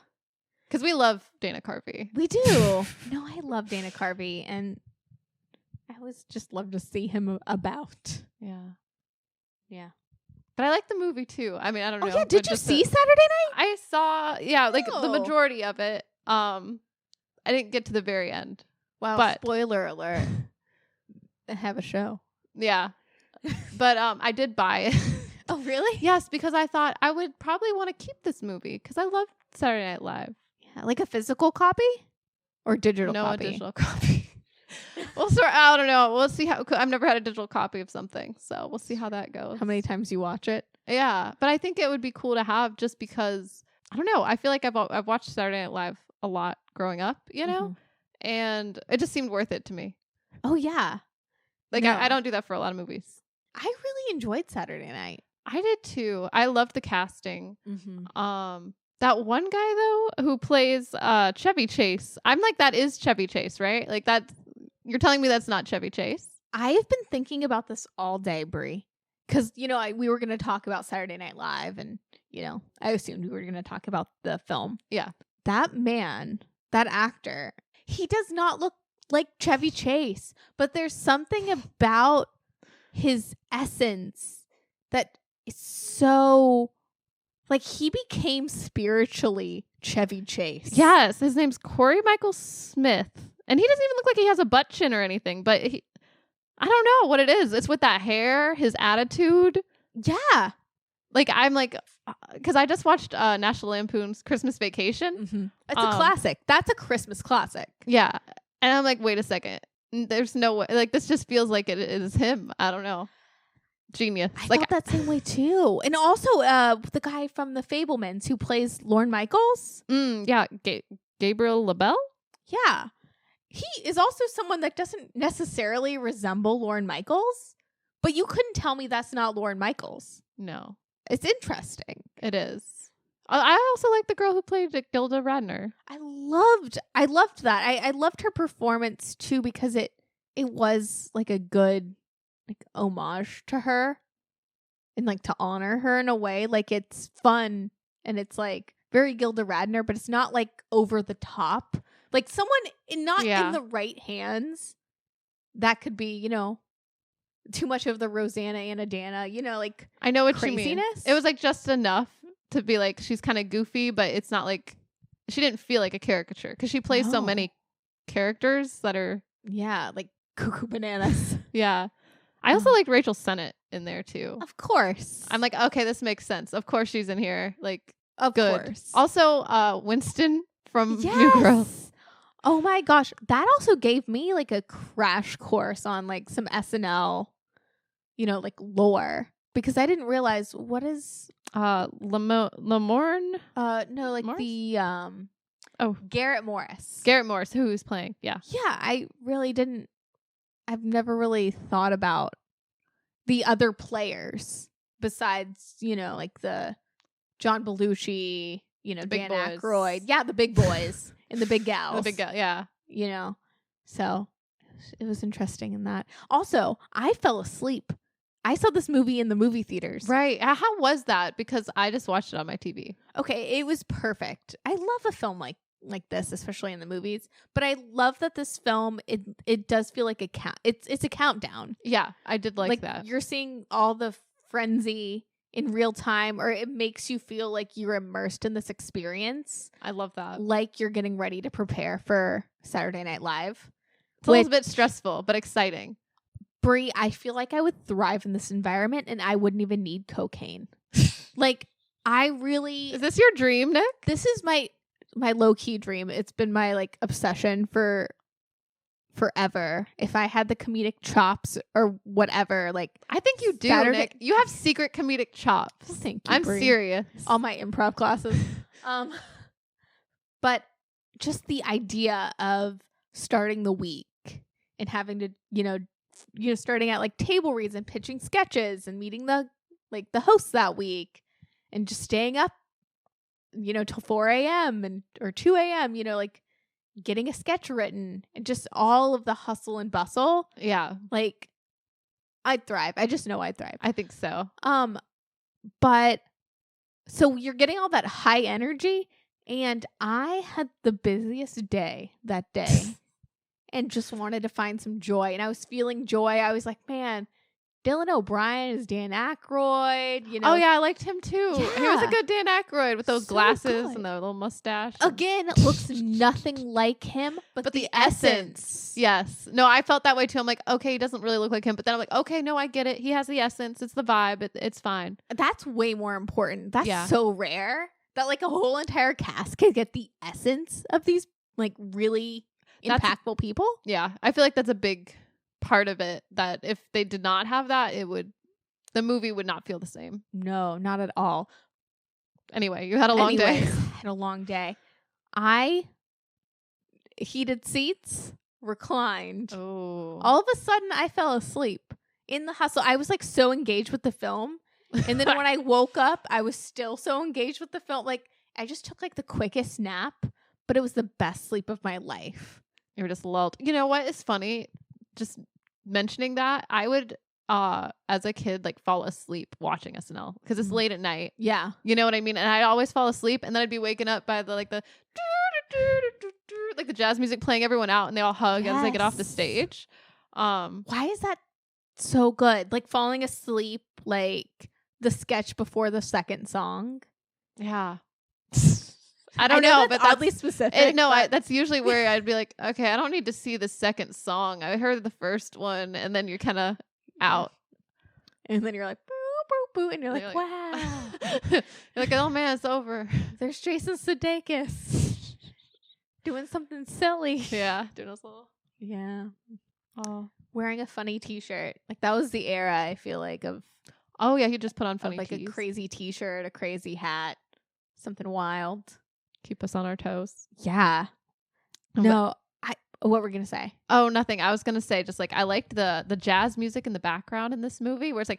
Because we love Dana Carvey. We do. No, I love Dana Carvey. And I always just love to see him about. Yeah. Yeah. But I like the movie too. I mean, I don't know. Yeah, did you see Saturday Night? I saw, the majority of it. I didn't get to the very end. Wow, but spoiler alert. I have a show. Yeah. But I did buy it. Oh, really? Yes, because I thought I would probably want to keep this movie because I love Saturday Night Live. Yeah, like a physical copy or digital copy? No, a digital copy. Well, sir, I don't know. We'll see how. I've never had a digital copy of something, so we'll see how that goes. How many times you watch it? Yeah, but I think it would be cool to have just because I don't know. I feel like I've watched Saturday Night Live a lot growing up, and it just seemed worth it to me. Oh yeah, like I don't do that for a lot of movies. I really enjoyed Saturday Night. I did too. I loved the casting. That one guy though who plays Chevy Chase. I'm like, that is Chevy Chase, right? Like that. You're telling me that's not Chevy Chase? I have been thinking about this all day, Brie. Because, we were going to talk about Saturday Night Live and, I assumed we were going to talk about the film. Yeah. That man, that actor, he does not look like Chevy Chase. But there's something about his essence that is so... Like, he became spiritually Chevy Chase. Yes. His name's Corey Michael Smith. And he doesn't even look like he has a butt chin or anything, but I don't know what it is. It's with that hair, his attitude. Yeah. Like, I'm like, because I just watched National Lampoon's Christmas Vacation. It's a classic. That's a Christmas classic. Yeah. And I'm like, wait a second. There's no way. Like, this just feels like it is him. I don't know. Genius. I felt that same way too. And also the guy from The Fabelmans who plays Lorne Michaels. Yeah. Gabriel LaBelle? Yeah. He is also someone that doesn't necessarily resemble Lorne Michaels, but you couldn't tell me that's not Lorne Michaels. No. It's interesting. It is. I also like the girl who played Gilda Radner. I loved that. I loved her performance too because it was like a good like homage to her and like to honor her in a way. Like it's fun and it's like very Gilda Radner, but it's not like over the top. Like someone in the right hands, that could be, too much of the Rosanna Anadana, like I know what craziness. You mean. It was like just enough to be like, she's kind of goofy, but it's not like, she didn't feel like a caricature because she plays so many characters that are. Yeah, like cuckoo bananas. Yeah. I also liked Rachel Sennett in there too. Of course. I'm like, okay, this makes sense. Of course she's in here. Like, of course. Also, Winston from New Girl. Oh my gosh. That also gave me like a crash course on like some SNL, like lore. Because I didn't realize what is Lamorne? No, like Morris? the Oh, Garrett Morris. Garrett Morris, who's playing? Yeah. Yeah, I really didn't. I've never really thought about the other players besides, like the John Belushi, The big Dan boys. Aykroyd. Yeah, the big boys and the big gals. The big guy. Yeah. So it was interesting in that. Also, I fell asleep. I saw this movie in the movie theaters. Right. How was that? Because I just watched it on my TV. Okay, it was perfect. I love a film like this, especially in the movies. But I love that this film it does feel like it's a countdown. Yeah, I did like that. You're seeing all the frenzy in real time, or it makes you feel like you're immersed in this experience. I love that. Like you're getting ready to prepare for Saturday Night Live. It's a little bit stressful, but exciting. Brie, I feel like I would thrive in this environment and I wouldn't even need cocaine. Is this your dream, Nick? This is my low-key dream. It's been my obsession for forever. If I had the comedic chops or whatever, I think you do, Nick. You have secret comedic chops. Well, thank you, I'm Brie. serious. All my improv classes. But just the idea of starting the week and having to, starting at table reads and pitching sketches and meeting the hosts that week and just staying up, till 4 a.m. or 2 a.m., getting a sketch written and just all of the hustle and bustle. Yeah. I'd thrive. I just know I'd thrive. I think so. But so you're getting all that high energy, and I had the busiest day that day and just wanted to find some joy. And I was feeling joy. I was like, man, Dylan O'Brien is Dan Aykroyd. Oh, yeah, I liked him too. Yeah. He was a good Dan Aykroyd with those So glasses good. and the little mustache. Again, it looks nothing like him, but the essence. Yes. No, I felt that way too. I'm like, okay, he doesn't really look like him. But then I'm like, okay, no, I get it. He has the essence. It's the vibe. It's fine. That's way more important. That's Yeah. so rare that a whole entire cast could get the essence of these really impactful people. Yeah. I feel like that's a big part of it, that if they did not have that, the movie would not feel the same. No, not at all. Anyway, you had a long day. Had a long day. I heated seats, reclined. Oh. All of a sudden, I fell asleep in the hustle. I was so engaged with the film. And then when I woke up, I was still so engaged with the film. I just took the quickest nap, but it was the best sleep of my life. You were just lulled. You know what is funny? Just mentioning that, I would, as a kid, fall asleep watching SNL because it's late at night. Yeah. You know what I mean? And I'd always fall asleep, and then I'd be waking up by the jazz music playing everyone out, and they all hug as they get off the stage. Why is that so good? Falling asleep, the sketch before the second song. Yeah. I don't know, but that's oddly specific. That's usually where I'd be like, okay, I don't need to see the second song. I heard the first one, and then you're kind of out. And then you're like, boo, boo, boo, and you're like, wow. You're like, oh man, it's over. There's Jason Sudeikis doing something silly. Yeah, doing a little. Yeah. Oh, wearing a funny T-shirt. That was the era, I feel of. Oh yeah, he just put on funny a crazy T-shirt, a crazy hat, something wild. Keep us on our toes. Yeah. No, what were we gonna say? Oh, nothing. I was gonna say just I liked the jazz music in the background in this movie, where it's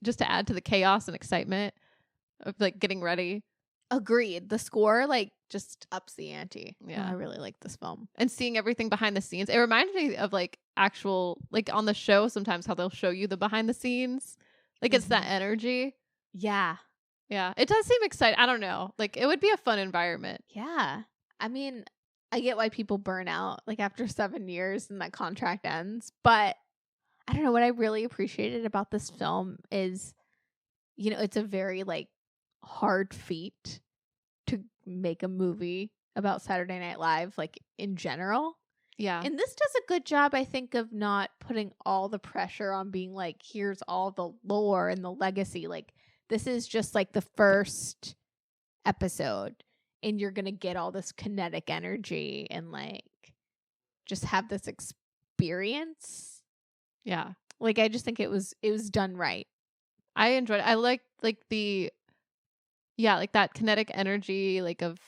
just to add to the chaos and excitement of getting ready. Agreed. The score just ups the ante. Yeah, I really like this film. And seeing everything behind the scenes, it reminded me of actual on the show sometimes how they'll show you the behind the scenes. It's that energy. Yeah. Yeah, it does seem exciting. I don't know. It would be a fun environment. Yeah. I mean, I get why people burn out after 7 years and that contract ends. But I don't know. What I really appreciated about this film is, it's a very hard feat to make a movie about Saturday Night Live, in general. Yeah. And this does a good job, I think, of not putting all the pressure on being here's all the lore and the legacy. This is just the first episode, and you're going to get all this kinetic energy and just have this experience. Yeah. I just think it was done right. I enjoyed it. I like that kinetic energy of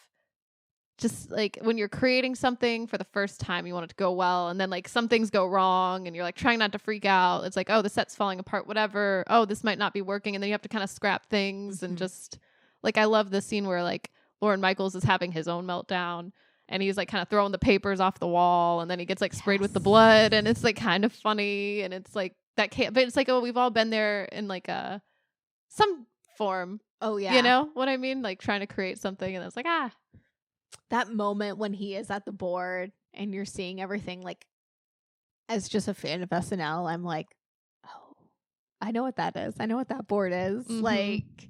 just like when you're creating something for the first time, you want it to go well. And then like some things go wrong and you're like trying not to freak out. It's like, oh, the set's falling apart, whatever. Oh, this might not be working. And then you have to kind of scrap things and just like, I love the scene where like Lorne Michaels is having his own meltdown and he's like kind of throwing the papers off the wall and then he gets like sprayed with the blood and it's like kind of funny. And it's like that can't, but it's like, oh, we've all been there in like some form. Oh yeah. You know what I mean? Like trying to create something and it's like, that moment when he is at the board and you're seeing everything, like, as just a fan of SNL, I'm like, oh, I know what that is. I know what that board is. Like,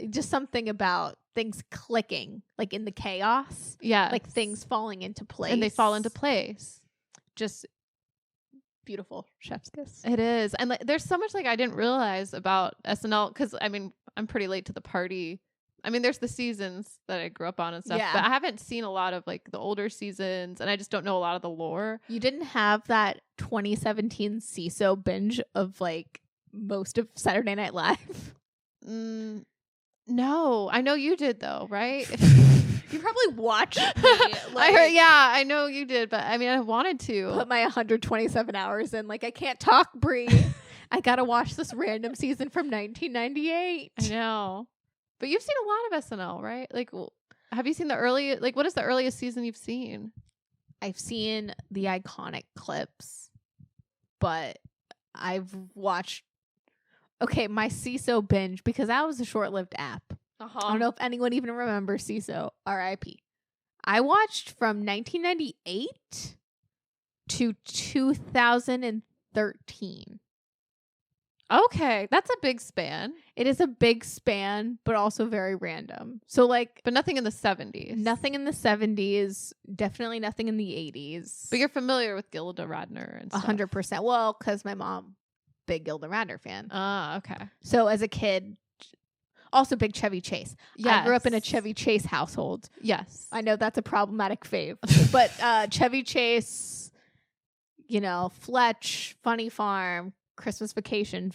just something about things clicking, like in the chaos. Yeah. Like things falling into place. And they fall into place. Just beautiful chef's kiss. It is. And like, there's so much like I didn't realize about SNL because, I mean, I'm pretty late to the party. I mean, there's the seasons that I grew up on and stuff, but I haven't seen a lot of like the older seasons and I just don't know a lot of the lore. You didn't have that 2017 CISO binge of like most of Saturday Night Live? No, I know you did though, right? You probably watched me. I heard, yeah, I know you did, but I mean, I wanted to put my 127 hours in. Like, I can't talk, Brie. I gotta watch this random season from 1998. I know. But you've seen a lot of SNL, right? Like, have you seen the early, like, what is the earliest season you've seen? I've seen the iconic clips, but I've watched, my CISO binge, because that was a short-lived app. I don't know if anyone even remembers CISO, R.I.P. I watched from 1998 to 2013. Okay, that's a big span. It is a big span, but also very random. So like, but nothing in the 70s. Nothing in the 70s. Definitely nothing in the 80s. But you're familiar with Gilda Radner and stuff. 100%. Well, because my mom, big Gilda Radner fan. Okay. So as a kid, also big Chevy Chase. Yes. I grew up in a Chevy Chase household. Yes. I know that's a problematic fave, but Chevy Chase, Fletch, Funny Farm, Christmas Vacation,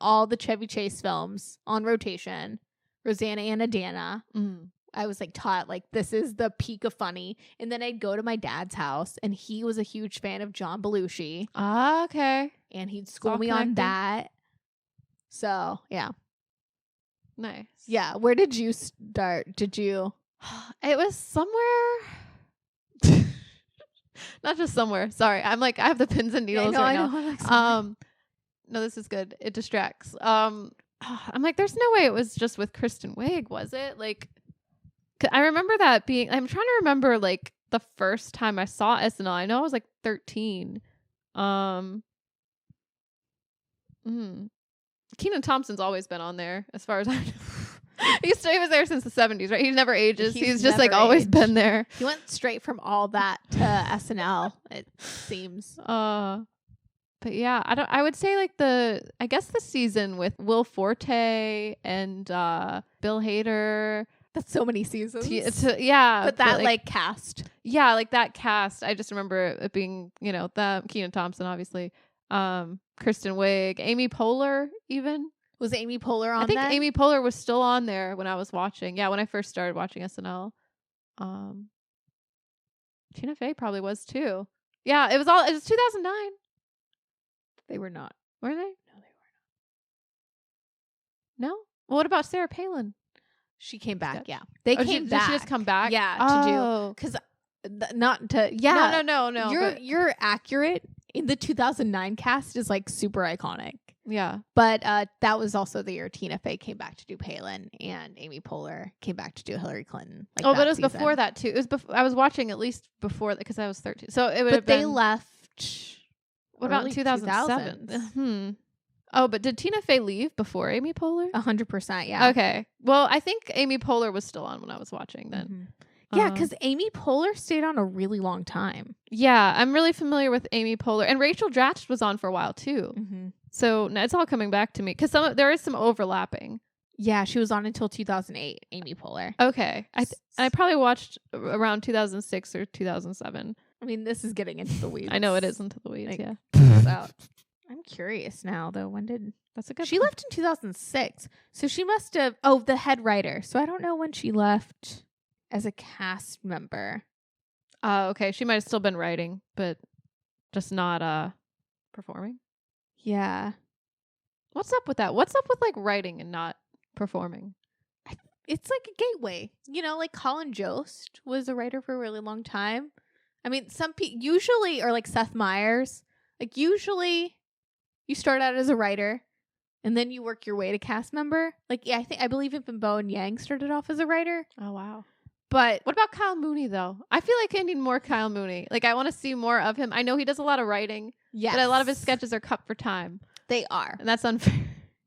all the Chevy Chase films on rotation. Rosanna and Adana. I was like taught like this is the peak of funny. And then I'd go to my dad's house and he was a huge fan of John Belushi. Okay. And he'd school me on that. So, yeah. Nice. Yeah. Where did you start? Did you? It was somewhere. Not just somewhere. Sorry. I'm like, I have the pins and needles right now. Like, no, this is good. It distracts. I'm like, there's no way it was just with Kristen Wiig, was it? Like, I remember that being, I'm trying to remember like the first time I saw SNL. I know I was like 13. Kenan Thompson's always been on there as far as I know. He was there since the 70s, right? He never ages. He's just like always been there. He went straight from all that to SNL, it seems. But yeah, I would say like I guess the season with Will Forte and Bill Hader. That's so many seasons. Yeah. But that like cast. Yeah, like that cast. I just remember it being, Kenan Thompson, obviously. Kristen Wiig, Amy Poehler even. Was Amy Poehler on I think that? Amy Poehler was still on there when I was watching. Yeah, when I first started watching SNL. Tina Fey probably was too. Yeah, it was 2009. They were not. Were they? No, they were not. No? Well, what about Sarah Palin? She came back, yeah. They came back. Did she just come back? Yeah, to do. Because not to, yeah. No. You're accurate. In the 2009 cast is like super iconic. Yeah. But that was also the year Tina Fey came back to do Palin and Amy Poehler came back to do Hillary Clinton. Like but it was before that too. It was I was watching at least before that because I was 13. So it would have been. But they left. What about in 2007? Oh, but did Tina Fey leave before Amy Poehler? 100%, yeah. Okay. Well, I think Amy Poehler was still on when I was watching then. Mm-hmm. Yeah, because Amy Poehler stayed on a really long time. Yeah, I'm really familiar with Amy Poehler. And Rachel Dratch was on for a while, too. Mm-hmm. So it's all coming back to me. Because there is some overlapping. Yeah, she was on until 2008, Amy Poehler. Okay. I probably watched around 2006 or 2007. I mean, this is getting into the weeds. I know it is into the weeds, yeah. I'm curious now, though. When did... That's a good She left in 2006. So she must have... Oh, the head writer. So I don't know when she left... as a cast member. Okay. She might have still been writing, but just not performing. Yeah. What's up with that? What's up with like writing and not performing? It's like a gateway. You know, like Colin Jost was a writer for a really long time. I mean, some people usually, or like Seth Meyers, like usually you start out as a writer and then you work your way to cast member. Like, yeah, I believe even Bowen Yang started off as a writer. Oh, wow. But what about Kyle Mooney, though? I feel like I need more Kyle Mooney. Like, I want to see more of him. I know he does a lot of writing. yes, but a lot of his sketches are cut for time. They are. And that's unfair.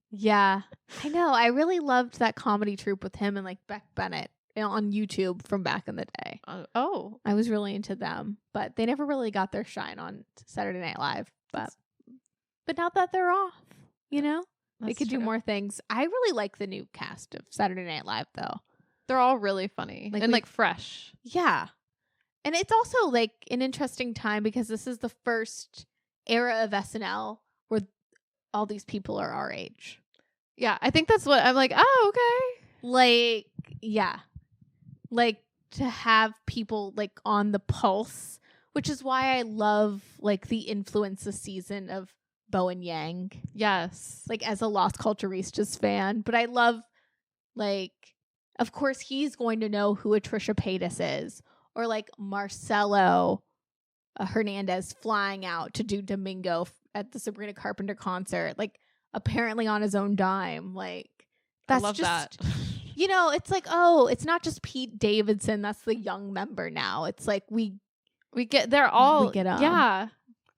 Yeah. I know. I really loved that comedy troupe with him and like Beck Bennett on YouTube from back in the day. Oh. I was really into them, but they never really got their shine on Saturday Night Live. But now that they're off, you know, they could do more things. I really like the new cast of Saturday Night Live, though. They're all really funny and like fresh. Yeah. And it's also like an interesting time because this is the first era of SNL where all these people are our age. Yeah, I think that's what I'm like, oh, okay. Like, yeah. Like to have people like on the pulse, which is why I love like the influence this season of Bowen Yang. Yes. Like as a Lost Culturistas fan. But I love like, of course he's going to know who a Trisha Paytas is. Or like Marcelo Hernandez flying out to do Domingo at the Sabrina Carpenter concert. Like apparently on his own dime. Like that's I love just, that. You know, it's like, oh, it's not just Pete Davidson. That's the young member now. It's like we get yeah.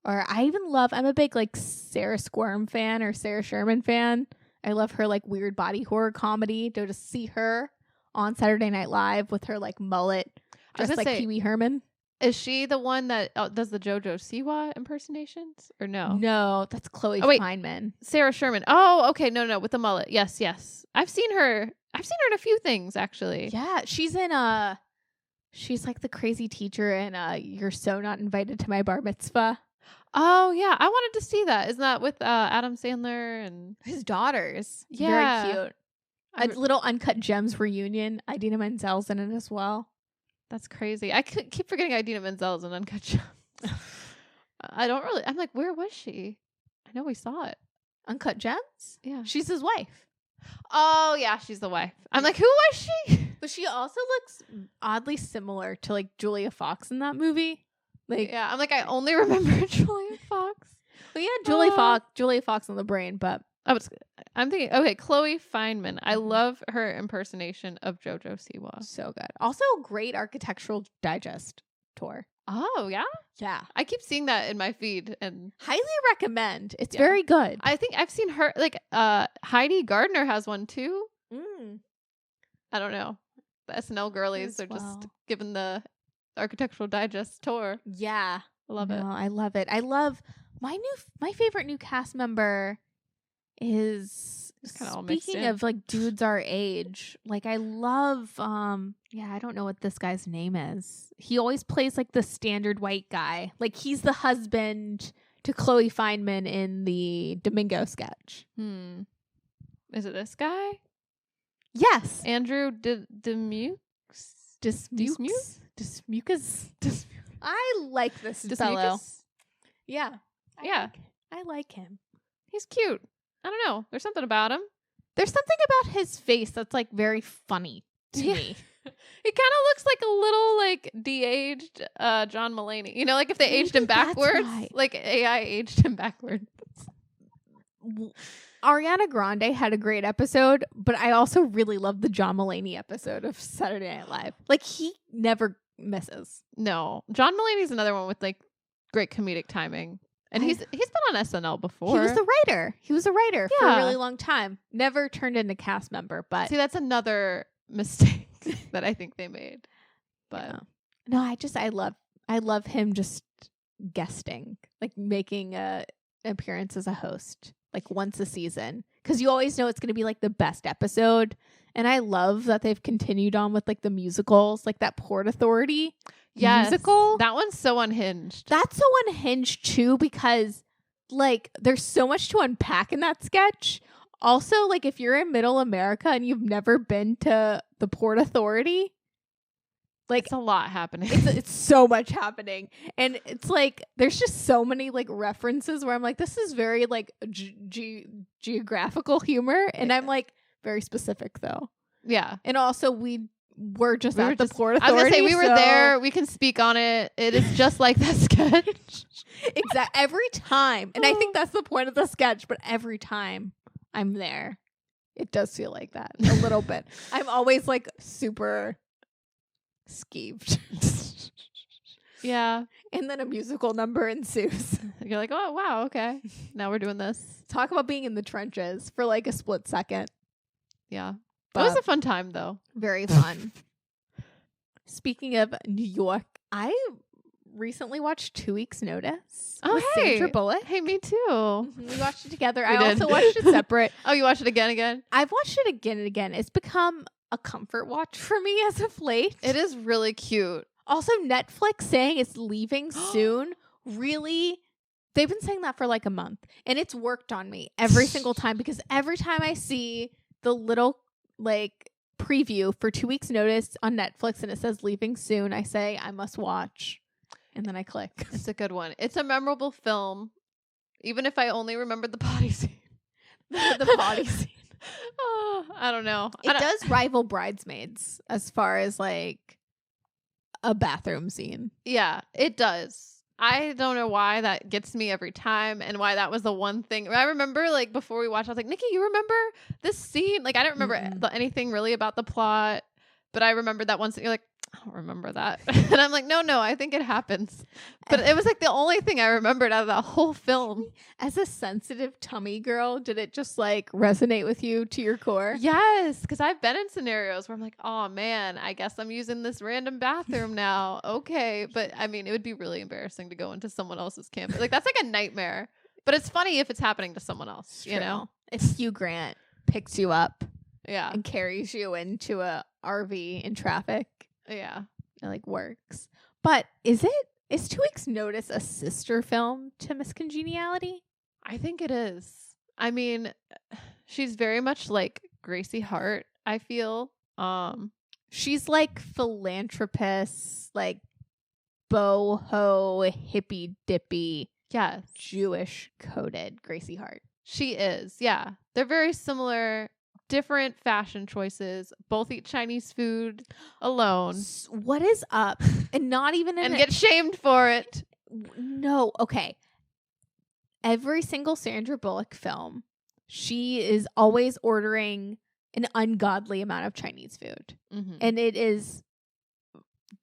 Or I even love, I'm a big like Sarah Squirm fan or Sarah Sherman fan. I love her like weird body horror comedy. To just see her on Saturday Night Live with her like mullet, just like Pee Wee Herman. Is she the one that does the JoJo Siwa impersonations or no? No, that's Chloe Fineman. Sarah Sherman. Oh, okay. No, with the mullet. Yes. I've seen her in a few things actually. Yeah, she's in she's like the crazy teacher in You're So Not Invited to My Bar Mitzvah. Oh yeah, I wanted to see that. Isn't that with Adam Sandler and his daughters? Yeah, very cute. A little Uncut Gems reunion. Idina Menzel's in it as well. That's crazy. I keep forgetting Idina Menzel's in Uncut Gems. I'm like, where was she? I know we saw it. Uncut Gems? Yeah. She's his wife. Oh, yeah, she's the wife. I'm like, who was she? But she also looks oddly similar to like Julia Fox in that movie. Like, yeah, I'm like, I only remember Julia Fox. Well, yeah, Julia Fox on the brain, but I'm thinking, okay, Chloe Fineman. I love her impersonation of JoJo Siwa. So good. Also, great Architectural Digest tour. Oh, yeah? Yeah. I keep seeing that in my feed and highly recommend. It's very good. I think I've seen her, like, Heidi Gardner has one too. I don't know. The SNL girlies are just giving the Architectural Digest tour. Yeah. I love it. I love it. I love my favorite new cast member is speaking of like dudes our age. Like I love I don't know what this guy's name is. He always plays like the standard white guy. Like he's the husband to Chloe Fineman in the Domingo sketch. Is it this guy? Yes. Andrew Dismukes. I like this fellow. Yeah. I like him. He's cute. I don't know. There's something about him. There's something about his face that's like very funny to me. He kind of looks like a little like de-aged John Mulaney. You know, like if they aged him backwards, like AI aged him backwards. Ariana Grande had a great episode, but I also really love the John Mulaney episode of Saturday Night Live. Like he never misses. No, John Mulaney's another one with like great comedic timing. And he's been on SNL before. He was a writer for a really long time. Never turned into cast member, but see, that's another mistake that I think they made. But no, I love him just guesting, like making a appearance as a host, like once a season, because you always know it's going to be like the best episode. And I love that they've continued on with like the musicals, like that Port Authority. Musical. That one's so unhinged. That's so unhinged too, because like there's so much to unpack in that sketch. Also, like if you're in middle America and you've never been to the Port Authority, Like, it's a lot happening. It's so much happening. And it's like, there's just so many like references where I'm like, this is very like geographical humor. And I'm like, very specific though. Yeah. And also we were just at the Port Authority. I was going to say, we were there. We can speak on it. It is just like that sketch. Exactly. Every time. And I think that's the point of the sketch. But every time I'm there, it does feel like that a little bit. I'm always like super skeeved. Yeah. And then a musical number ensues. You're like, oh, wow. Okay. Now we're doing this. Talk about being in the trenches for like a split second. Yeah. But it was a fun time, though. Very fun. Speaking of New York, I recently watched 2 Weeks Notice with Sandra Bullock. Hey, me too. We watched it together. We I did. also watched it separate. Oh, you watched it again? I've watched it again and again. It's become a comfort watch for me as of late. It is really cute. Also, Netflix saying it's leaving soon. Really, they've been saying that for like a month. And it's worked on me every single time because every time I see the little like preview for 2 Weeks Notice on Netflix and it says leaving soon, I say I must watch. And then I click. It's a good one. It's a memorable film. Even if I only remembered the potty scene. the potty scene. Oh, I don't know. It does rival Bridesmaids as far as like a bathroom scene. Yeah, it does. I don't know why that gets me every time and why that was the one thing. I remember like before we watched, I was like, Nikki, you remember this scene? Like, I don't remember anything really about the plot, but I remember that one scene. You're like, I don't remember that. And I'm like, no, I think it happens. But it was like the only thing I remembered out of that whole film. As a sensitive tummy girl, did it just like resonate with you to your core? Yes, because I've been in scenarios where I'm like, oh man, I guess I'm using this random bathroom now. Okay. But I mean, it would be really embarrassing to go into someone else's campus. Like, that's like a nightmare. But it's funny if it's happening to someone else, you know? If Hugh Grant picks you up and carries you into a RV in traffic. Yeah. It like works. But is 2 Weeks Notice a sister film to Miss Congeniality? I think it is. I mean, she's very much like Gracie Hart, I feel. She's like philanthropist, like boho, hippy dippy, yes, Jewish coded Gracie Hart. She is, yeah. They're very similar. Different fashion choices. Both eat Chinese food alone. What is up? And not even and get shamed for it. No, okay. Every single Sandra Bullock film, she is always ordering an ungodly amount of Chinese food. Mm-hmm. And it is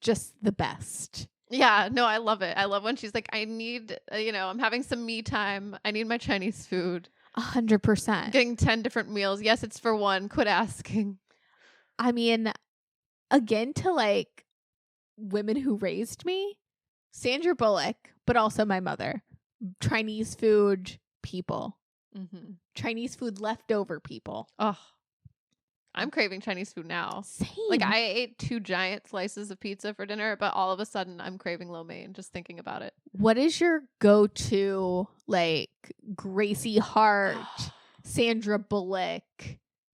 just the best. Yeah, no, I love it. I love when she's like, I need, I'm having some me time. I need my Chinese food. 100%. Getting 10 different meals. Yes, it's for one. Quit asking. I mean, again, to like women who raised me, Sandra Bullock, but also my mother. Chinese food people. Mm-hmm. Chinese food leftover people. Oh, I'm craving Chinese food now. Same. Like, I ate 2 giant slices of pizza for dinner, but all of a sudden I'm craving lo mein just thinking about it. What is your go-to, like, Gracie Hart, Sandra Bullock,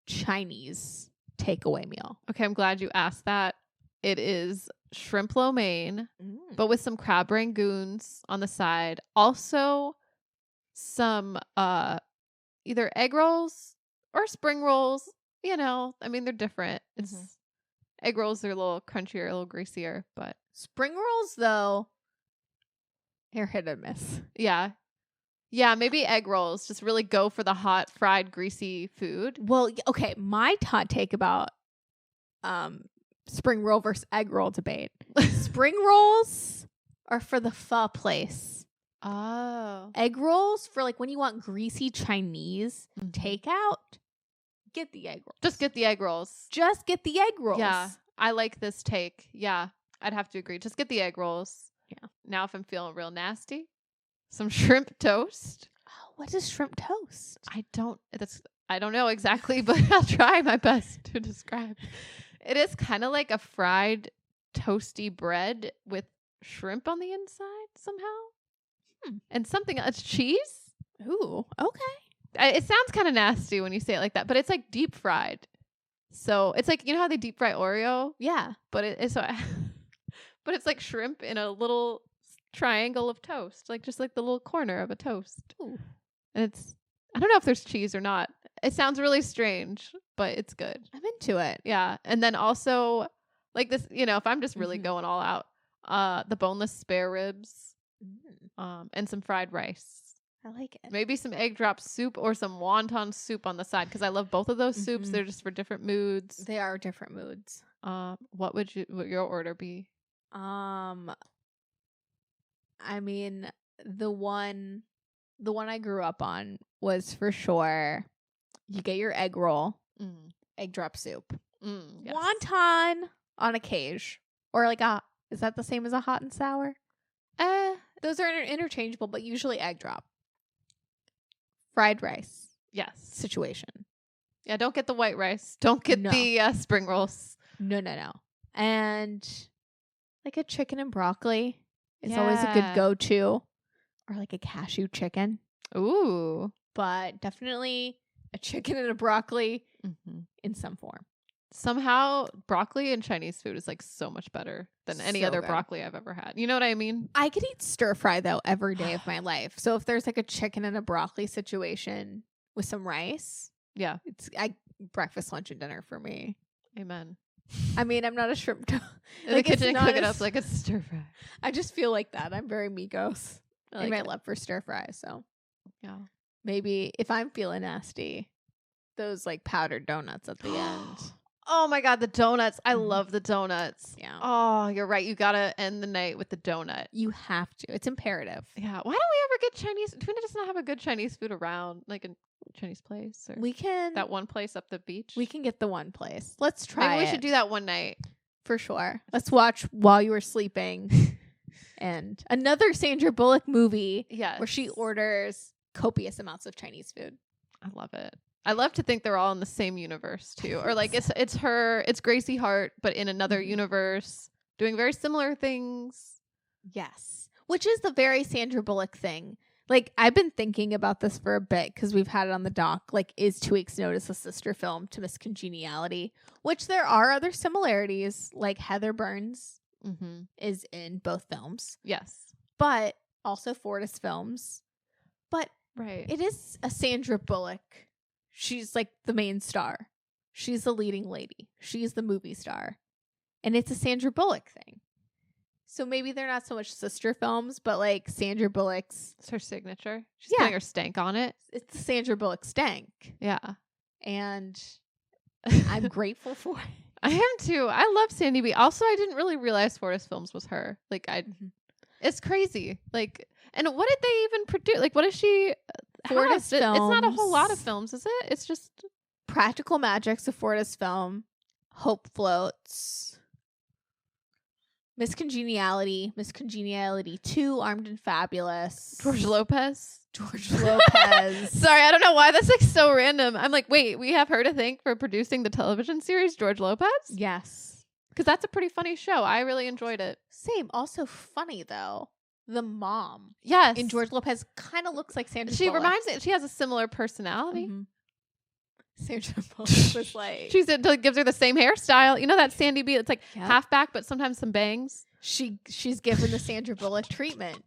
Chinese takeaway meal? Okay, I'm glad you asked that. It is shrimp lo mein, but with some crab rangoons on the side. Also, some either egg rolls or spring rolls. I mean, they're different. It's egg rolls are a little crunchier, a little greasier, but spring rolls, though, they're hit or miss. Yeah. Yeah, maybe egg rolls. Just really go for the hot, fried, greasy food. Well, okay, my hot take about spring roll versus egg roll debate. Spring rolls are for the pho place. Oh. Egg rolls for like when you want greasy Chinese takeout. Get the egg rolls. Just get the egg rolls. Just get the egg rolls. Yeah, I like this take. Yeah, I'd have to agree. Just get the egg rolls. Yeah. Now if I'm feeling real nasty, some shrimp toast. Oh, what is shrimp toast? I don't know exactly, but I'll try my best to describe. It is kind of like a fried toasty bread with shrimp on the inside somehow. And something else. Cheese? Ooh, okay. It sounds kind of nasty when you say it like that, but it's like deep fried. So it's like, you know how they deep fry Oreo? Yeah. But it's so but it's like shrimp in a little triangle of toast, like just like the little corner of a toast. Ooh. And it's, I don't know if there's cheese or not. It sounds really strange, but it's good. I'm into it. Yeah. And then also like this, you know, if I'm just really going all out, the boneless spare ribs, and some fried rice. I like it. Maybe some egg drop soup or some wonton soup on the side, because I love both of those soups. They're just for different moods. They are different moods. What would your order be? I mean, the one I grew up on was for sure, you get your egg roll, egg drop soup, Yes. wonton on a cage, or like is that the same as a hot and sour? Those are interchangeable, but usually egg drop. Fried rice. Yes. Situation. Yeah, don't get the white rice. Don't get the spring rolls. No. And like a chicken and broccoli is always a good go-to. Or like a cashew chicken. Ooh. But definitely a chicken and a broccoli in some form. Somehow broccoli in Chinese food is like so much better than any other broccoli I've ever had. You know what I mean? I could eat stir fry though every day of my life. So if there's like a chicken and a broccoli situation with some rice, it's breakfast, lunch, and dinner for me. Amen. I mean, I'm not a shrimp. In the kitchen, cook it up like a stir fry. I just feel like that. I'm very Migos in my love for stir fry. So yeah, maybe if I'm feeling nasty, those like powdered donuts at the end. Oh my God, the donuts. I love the donuts. Yeah. Oh, you're right. You got to end the night with the donut. You have to. It's imperative. Yeah. Why don't we ever get Chinese? Do we just not have a good Chinese food around, like a Chinese place? Or we can. That one place up the beach? We can get the one place. Let's try Maybe we should do that one night. For sure. Let's watch While You Were Sleeping. And another Sandra Bullock movie where she orders copious amounts of Chinese food. I love it. I love to think they're all in the same universe too. Or like it's Gracie Hart, but in another universe, doing very similar things. Yes. Which is the very Sandra Bullock thing. Like, I've been thinking about this for a bit because we've had it on the dock. Like, is 2 Weeks Notice a sister film to Miss Congeniality? Which there are other similarities. Like, Heather Burns is in both films. Yes. But also Fortis films. But right, it is a Sandra Bullock. She's like the main star. She's the leading lady. She's the movie star. And it's a Sandra Bullock thing. So maybe they're not so much sister films, but like Sandra Bullock's. It's her signature. She's putting her stank on it. It's the Sandra Bullock stank. Yeah. And I'm grateful for it. I am too. I love Sandy B. Also, I didn't really realize Fortis Films was her. Like, it's crazy. Like, and what did they even produce? Like, what is she? Fortis Films. It's not a whole lot of films, is it? It's just Practical Magic's a Fortis film. Hope Floats. Miss Congeniality 2, Armed and Fabulous. George Lopez. Sorry, I don't know why that's like so random. I'm like, wait, we have her to thank for producing the television series George Lopez? Yes. Because that's a pretty funny show. I really enjoyed it. Same. Also funny, though. The mom. Yes. In George Lopez kind of looks like Sandra Bullock. She reminds me, she has a similar personality. Sandra Bullock was like... gives her the same hairstyle. You know that Sandy B? It's like half back, but sometimes some bangs. She's given the Sandra Bullock treatment.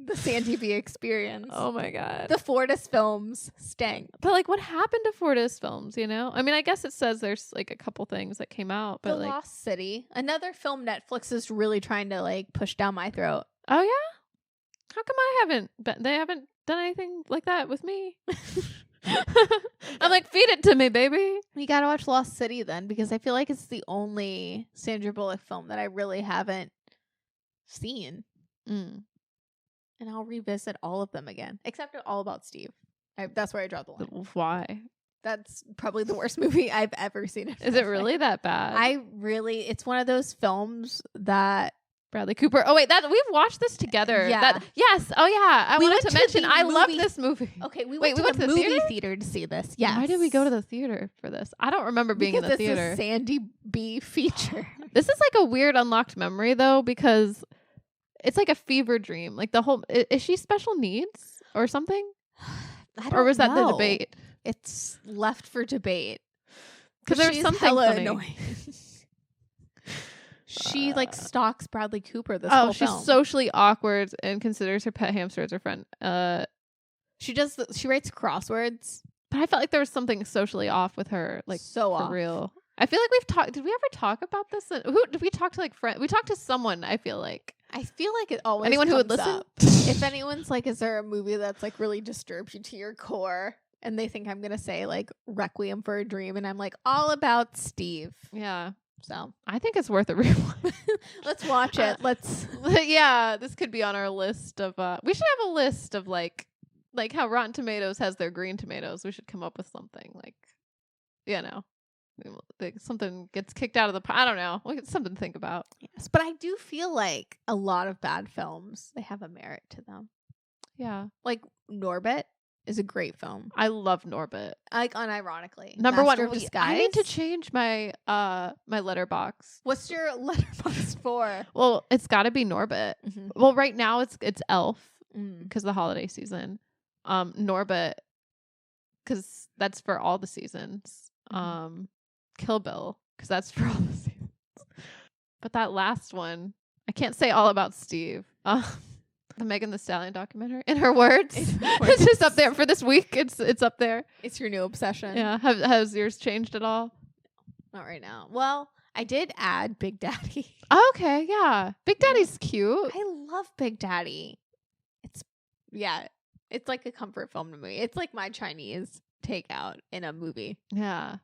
The Sandy B experience. Oh my God. The Fortis films stank. But like, what happened to Fortis films, you know? I mean, I guess it says there's like a couple things that came out. But The Lost City. Another film Netflix is really trying to like push down my throat. Oh yeah? How come they haven't done anything like that with me? I'm like, feed it to me, baby. You gotta watch Lost City then, because I feel like it's the only Sandra Bullock film that I really haven't seen. And I'll revisit all of them again, except All About Steve. That's where I draw the line. Why? That's probably the worst movie I've ever seen. Is it really that bad? It's one of those films that Bradley Cooper. Oh wait, we've watched this together. Yeah. Yes. Oh yeah. I wanted to mention I love this movie. Okay, we went to the movie theater to see this. Yes. Why did we go to the theater for this? I don't remember being in the theater. This is Sandy B feature. This is like a weird unlocked memory though, because it's like a fever dream. Like the whole is she special needs or something? Or was that the debate? It's left for debate. Because there's something hella funny. annoying. She like stalks Bradley Cooper this whole she's film. socially awkward and considers her pet hamster as her friend. She writes crosswords. But I felt like there was something socially off with her, like So for off. real. I feel like we've talked. Did we ever talk about this? Who did we talk to? Like friend? We talked to someone. I feel like it always anyone who would comes listen. up. If anyone's like, is there a movie that's like really disturbs you to your core? And they think I'm gonna say like Requiem for a Dream, and I'm like all about Steve. Yeah. So I think it's worth a rewatch. let's watch it. Let's. Yeah, this could be on our list of. We should have a list of like how Rotten Tomatoes has their green tomatoes. We should come up with something like, like something gets kicked out of the. I don't know. Something to think about. Yes, but I do feel like a lot of bad films, they have a merit to them. Yeah, like Norbit is a great film. I love Norbit. Like unironically, Number Master one. of Disguise. I need to change my my letterbox. What's your letterbox for? Well, it's got to be Norbit. Mm-hmm. Well, right now it's Elf because the holiday season. Norbit because that's for all the seasons. Kill Bill because that's for all the seasons. But that last one, I can't say all about Steve. The Megan Thee Stallion documentary. In her words, it's just up there for this week. It's up there. It's your new obsession. Yeah. Has yours changed at all? Not right now. Well, I did add Big Daddy. Okay, yeah. Big Daddy's cute. I love Big Daddy. It's like a comfort film to me. It's like my Chinese takeout in a movie. Yeah.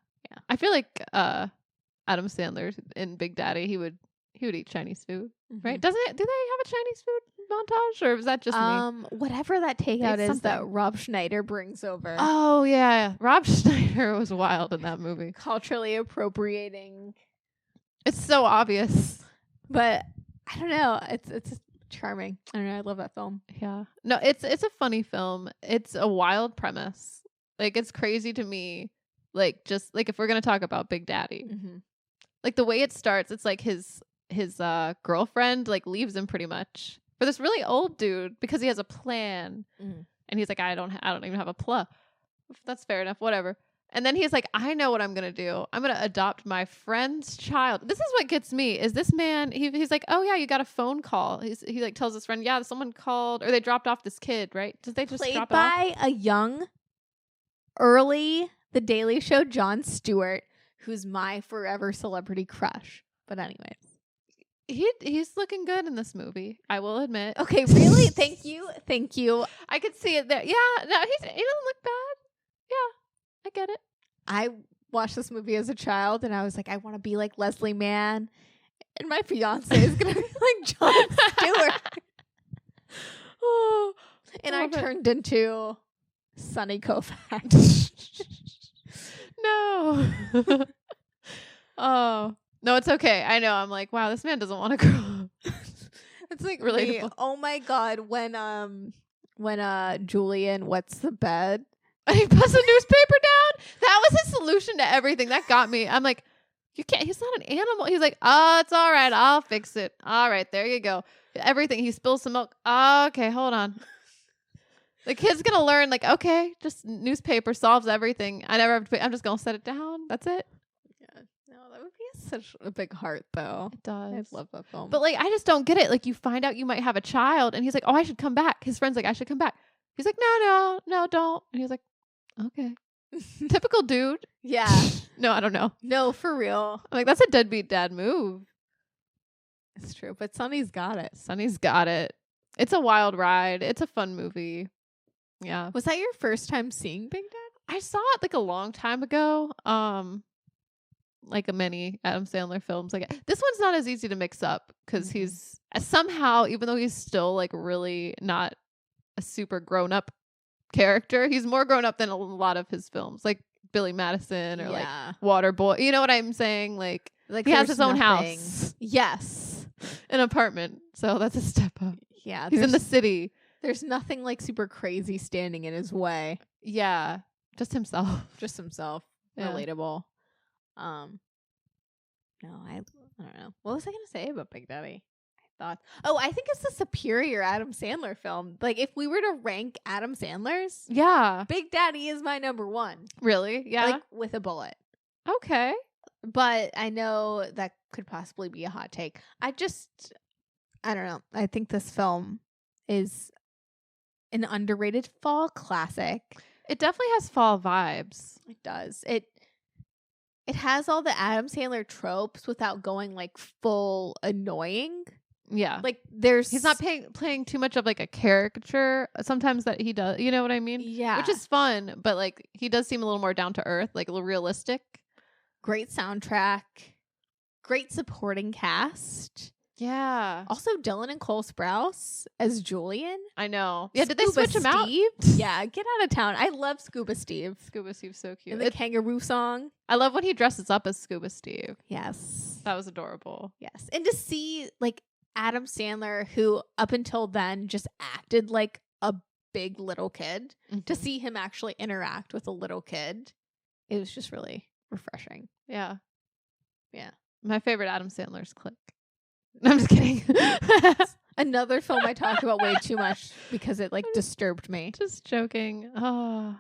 I feel like Adam Sandler in Big Daddy, he would eat Chinese food, right? Do they have a Chinese food montage, or is that just me? Whatever that takeout is something that Rob Schneider brings over. Oh yeah, Rob Schneider was wild in that movie. Culturally appropriating. It's so obvious, but I don't know. It's charming. I don't know. I love that film. Yeah. No, it's a funny film. It's a wild premise. Like it's crazy to me. Like just like if we're gonna talk about Big Daddy, like the way it starts, it's like his girlfriend like leaves him pretty much for this really old dude because he has a plan, and he's like, I don't even have a plug. That's fair enough. Whatever. And then he's like, I know what I'm going to do. I'm going to adopt my friend's child. This is what gets me is this man. He's like, oh yeah, you got a phone call. He like tells his friend, yeah, someone called or they dropped off this kid, right? Did they just drop it off? Played by a young, early The Daily Show Jon Stewart, who's my forever celebrity crush. But anyways. He's looking good in this movie, I will admit. Okay, really? Thank you. I could see it there. Yeah, no, he doesn't look bad. Yeah, I get it. I watched this movie as a child, and I was like, I want to be like Leslie Mann, and my fiance is gonna be like Jon Stewart. Oh, and I turned into Sonny Koufax. No. Oh. No, it's okay. I know. I'm like, wow, this man doesn't want to grow up. It's like relatable. Oh my god, when Julian wets the bed and he puts a newspaper down. That was his solution to everything. That got me. I'm like, you can't. He's not an animal. He's like, oh, it's all right. I'll fix it. All right, there you go. Everything. He spills some milk. Oh, okay, hold on. The kid's gonna learn. Like, okay, just newspaper solves everything. I never have to. I'm just gonna set it down. That's it. That would be such a big heart, though. It does. I love that film. But like, I just don't get it. Like, you find out you might have a child, and he's like, "Oh, I should come back." His friend's like, "I should come back." He's like, "No, don't." And he's like, "Okay." Typical dude. Yeah. No, I don't know. No, for real. I'm like, that's a deadbeat dad move. It's true, but Sonny's got it. Sonny's got it. It's a wild ride. It's a fun movie. Yeah. Was that your first time seeing Big Daddy? I saw it like a long time ago. Like a many Adam Sandler films. Like this one's not as easy to mix up because he's somehow, even though he's still like really not a super grown up character, he's more grown up than a lot of his films, like Billy Madison or like Waterboy. You know what I'm saying? Like he has his own house. Yes, an apartment. So that's a step up. Yeah, he's in the city. There's nothing like super crazy standing in his way. Yeah, just himself. Yeah. Relatable. No, I don't know. What was I gonna say about Big Daddy? I think it's the superior Adam Sandler film. Like, if we were to rank Adam Sandler's, yeah, Big Daddy is my number one. Really? Yeah, like with a bullet. Okay. But I know that could possibly be a hot take. I don't know. I think this film is an underrated fall classic. It definitely has fall vibes. It does. It has all the Adam Sandler tropes without going like full annoying. Yeah. Like he's not playing too much of like a caricature sometimes that he does. You know what I mean? Yeah. Which is fun, but like he does seem a little more down to earth, like a little realistic. Great soundtrack. Great supporting cast. Yeah. Also Dylan and Cole Sprouse as Julian. I know. Yeah, did they Scuba switch him out? Yeah, get out of town. I love Scuba Steve. Scuba Steve's so cute. And the kangaroo song. I love when he dresses up as Scuba Steve. Yes. That was adorable. Yes. And to see like Adam Sandler, who up until then just acted like a big little kid, to see him actually interact with a little kid, it was just really refreshing. Yeah. Yeah. My favorite Adam Sandler's Click. No, I'm just kidding. Another film I talked about way too much because it like disturbed me. Just joking. Oh,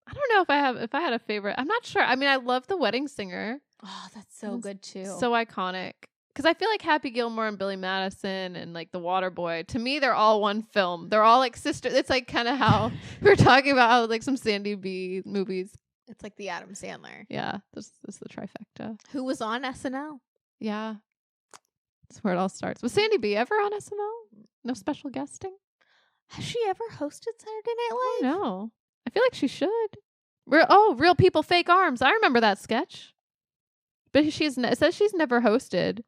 I don't know if I had a favorite. I'm not sure. I mean, I love The Wedding Singer. Oh, that's so good too. So iconic. Because I feel like Happy Gilmore and Billy Madison and like The Waterboy, to me, they're all one film. They're all like sisters. It's like kind of how we were talking about how like some Sandy B movies. It's like the Adam Sandler. Yeah, this is the trifecta. Who was on SNL? Yeah. That's where it all starts. Was Sandy B ever on SNL? No special guesting? Has she ever hosted Saturday Night Live? No. I feel like she should. Real People, Fake Arms. I remember that sketch. But it says she's never hosted.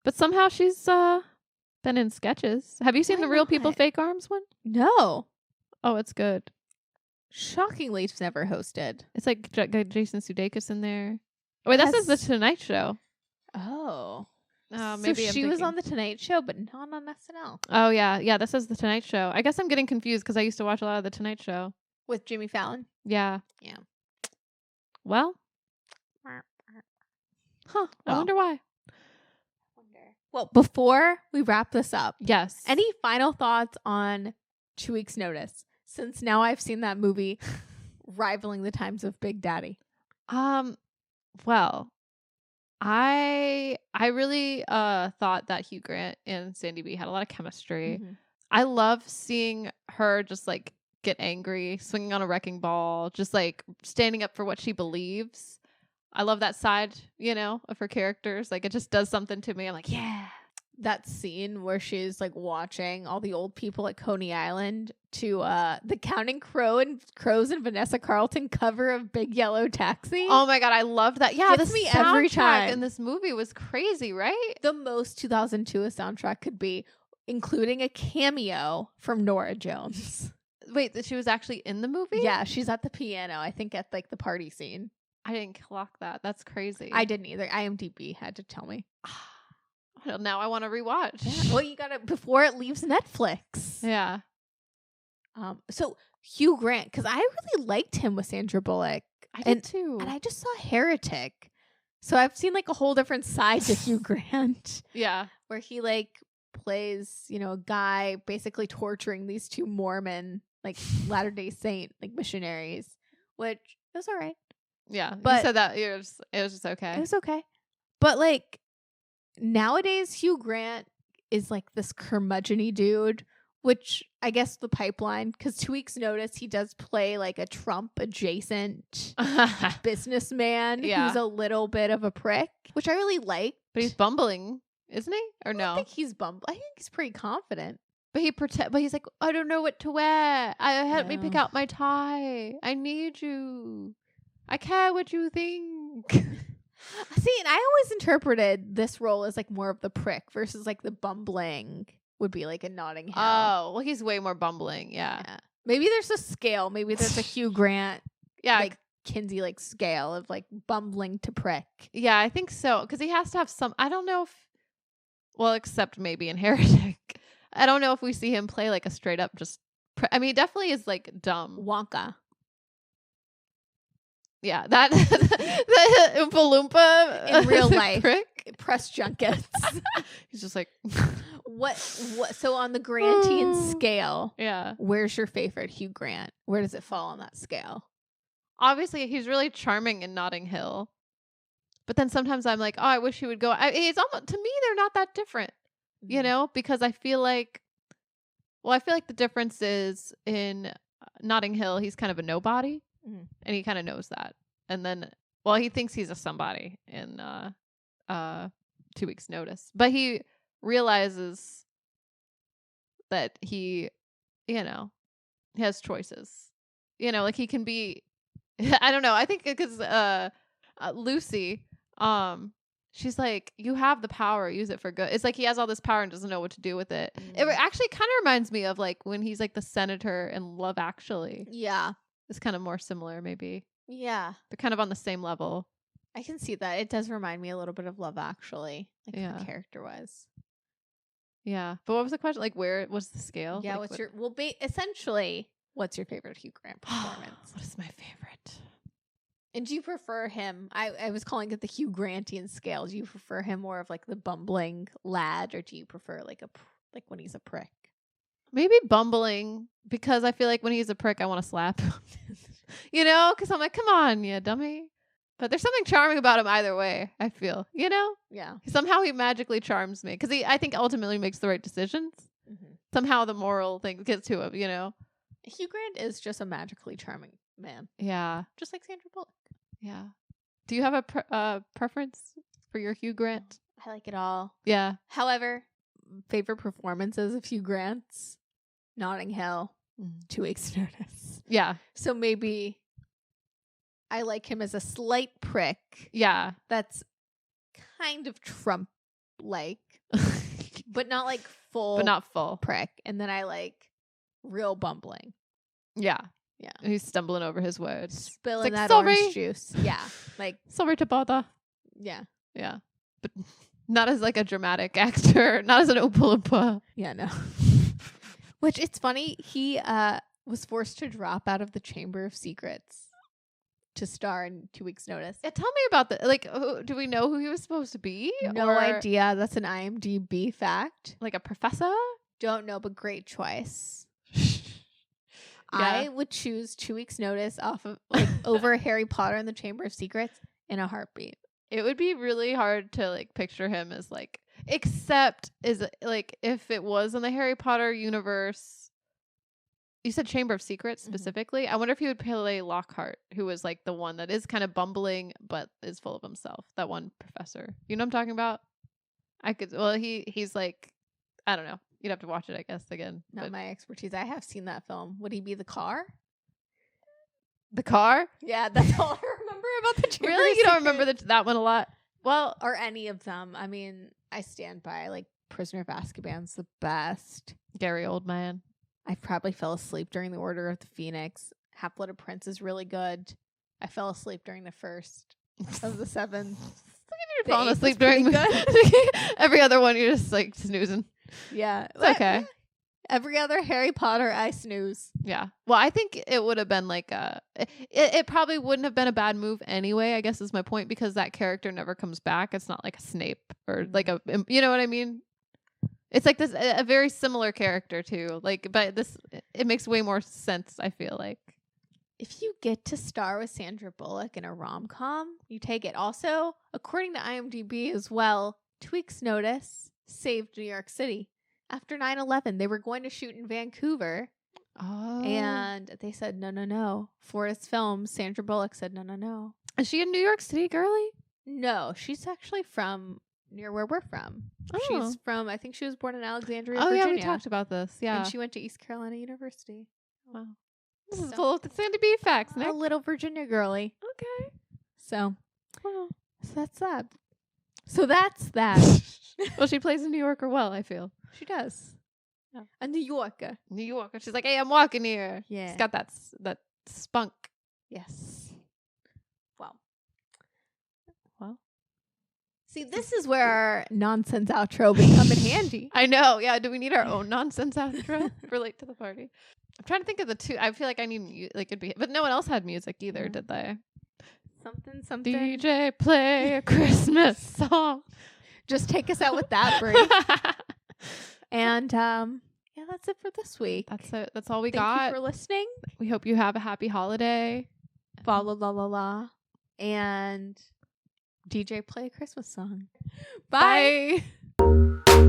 But somehow she's been in sketches. Have you seen the Real People, Fake Arms one? No. Oh, it's good. Shockingly, it's never hosted. It's like Jason Sudeikis in there. Oh, wait, this is The Tonight Show. Oh. Maybe so she was on The Tonight Show, but not on SNL. Oh, yeah. Yeah, this is The Tonight Show. I guess I'm getting confused because I used to watch a lot of The Tonight Show. With Jimmy Fallon? Yeah. Yeah. Well. Huh. I wonder why. Well, before we wrap this up. Yes. Any final thoughts on 2 Weeks Notice? Since now I've seen that movie rivaling the times of Big Daddy. Well, I really thought that Hugh Grant and Sandy B had a lot of chemistry. Mm-hmm. I love seeing her just like get angry, swinging on a wrecking ball, just like standing up for what she believes. I love that side, of her characters. Like it just does something to me. I'm like, yeah. That scene where she's like watching all the old people at Coney Island to the Counting Crows and Vanessa Carlton cover of Big Yellow Taxi. Oh my God, I loved that. Yeah, Gets me every time. In this movie was crazy, right? The most 2002 a soundtrack could be, including a cameo from Norah Jones. Wait, that she was actually in the movie? Yeah, she's at the piano, I think at like the party scene. I didn't clock that. That's crazy. I didn't either. IMDb had to tell me. Well, now I want to rewatch. Yeah. Well, you gotta before it leaves Netflix. Yeah. So Hugh Grant, because I really liked him with Sandra Bullock. I did too. And I just saw Heretic. So I've seen like a whole different side to Hugh Grant. Yeah. Where he like plays, a guy basically torturing these two Mormon, like Latter-day Saint, like missionaries, which was all right. Yeah. But you said that it was just okay. It was okay. But like nowadays Hugh Grant is like this curmudgeon-y dude, which I guess the pipeline, because 2 Weeks Notice, he does play like a Trump adjacent businessman who's a little bit of a prick, which I really like. But he's bumbling, isn't he? Or no? I think he's bumbling. I think he's pretty confident. But he's like, I don't know what to wear. Help me pick out my tie. I need you. I care what you think. See, and I always interpreted this role as like more of the prick versus like the bumbling would be like a Notting Hill. Oh, well, he's way more bumbling. Yeah. Maybe there's a scale. Maybe there's a Hugh Grant, like Kinsey, like scale of like bumbling to prick. Yeah, I think so. Because he has to have some. I don't know if. Well, except maybe in Heretic. I don't know if we see him play like a straight up just. I mean, he definitely is like dumb. Wonka. Yeah, that the Oompa Loompa in real life. Prick. Press junkets. He's just like what? So on the Grantian scale, where's your favorite Hugh Grant? Where does it fall on that scale? Obviously, he's really charming in Notting Hill. But then sometimes I'm like, oh, I wish he would go. It's almost, to me, they're not that different, you know, because I feel like the difference is in Notting Hill, he's kind of a nobody, and he kind of knows that. And then, well, he thinks he's a somebody in 2 weeks' notice, but he realizes that he, you know, he has choices. You know, like he can be, I don't know. I think because Lucy, she's like, you have the power, use it for good. It's like he has all this power and doesn't know what to do with it. It actually kind of reminds me of like when he's like the senator in Love Actually. Yeah. It's kind of more similar, maybe. Yeah. They're kind of on the same level. I can see that. It does remind me a little bit of Love Actually, like Yeah. character-wise. Yeah. But what was the question? Like, where was the scale? Yeah, like, essentially, what's your favorite Hugh Grant performance? What is my favorite? And do you prefer him? I was calling it the Hugh Grantian scale. Do you prefer him more of like the bumbling lad, or do you prefer like when he's a prick? Maybe bumbling, because I feel like when he's a prick, I want to slap him. You know, because I'm like, come on, you dummy. But there's something charming about him either way, I feel. You know? Yeah. Somehow he magically charms me, because I think ultimately makes the right decisions. Mm-hmm. Somehow the moral thing gets to him, you know? Hugh Grant is just a magically charming man. Yeah. Just like Sandra Bullock. Yeah. Do you have a preference for your Hugh Grant? I like it all. Yeah. However, favorite performances of Hugh Grant's Notting Hill, 2 weeks notice. Yeah. So maybe I like him as a slight prick. Yeah. That's kind of Trump-like, but not like full. But not full. Prick. And then I like real bumbling. Yeah. Yeah. He's stumbling over his words. Spilling that orange juice. Yeah. Like, sorry to bother. Yeah. Yeah. But not as like a dramatic actor. Not as an Oompa Loompa. Yeah, no. Which, it's funny, he was forced to drop out of the Chamber of Secrets to star in 2 weeks notice. Yeah, tell me about that. Like, do we know who he was supposed to be? No idea. That's an IMDb fact. Like a professor? Don't know, but great choice. Yeah. I would choose 2 weeks notice off of like over Harry Potter and the Chamber of Secrets in a heartbeat. It would be really hard to like picture him as like, except is like if it was in the Harry Potter universe. You said Chamber of Secrets specifically. I wonder if he would play Lockhart, who was like the one that is kind of bumbling but is full of himself. That one professor. You know what I'm talking about? He's like, I don't know. You'd have to watch it, I guess, again. Not my expertise. I have seen that film. Would he be the car? The car? Yeah, that's all I remember about the Chamber. Really? You don't remember that one a lot? Well, or any of them. I mean, I stand by like Prisoner of Azkaban's the best. Gary Oldman. I probably fell asleep during the Order of the Phoenix. Half-Blooded Prince is really good. I fell asleep during the first of the 7. You're falling asleep during every other one. You're just like snoozing. Yeah, it's okay. Every other Harry Potter, I snooze. Yeah. Well, I think it would have been like it probably wouldn't have been a bad move anyway, I guess is my point, because that character never comes back. It's not like a Snape or like a, you know what I mean? It's like this, a very similar character too. Like, but it makes way more sense, I feel like. If you get to star with Sandra Bullock in a rom-com, you take it. Also, according to IMDb as well, 2 weeks notice saved New York City. After 9/11, they were going to shoot in Vancouver. Oh. And they said, no. For his film, Sandra Bullock said, no. Is she a New York City girly? No, she's actually from near where we're from. Oh. She's from, I think she was born in Alexandria, Virginia. Virginia. Yeah, we talked about this. Yeah. And she went to East Carolina University. Wow. This is full of the Sandy B facts, Nick. A little Virginia girly. Okay. So, wow. So that's that. So that's that. Well, she plays a New Yorker well, I feel. She does. Yeah. A New Yorker. New Yorker. She's like, hey, I'm walking here. Yeah. She's got that spunk. Yes. Well. See, this is where our nonsense outro would come in handy. I know. Yeah. Do we need our own nonsense outro for Late to the Party? I'm trying to think of the two. I feel like I need but no one else had music either, did they? Something. DJ, play a Christmas song. Just take us out with that, Brie. And yeah, that's it for this week. That's it. That's all we got. Thank you for listening. We hope you have a happy holiday. Fa la la la la. And DJ, play a Christmas song. Bye. Bye.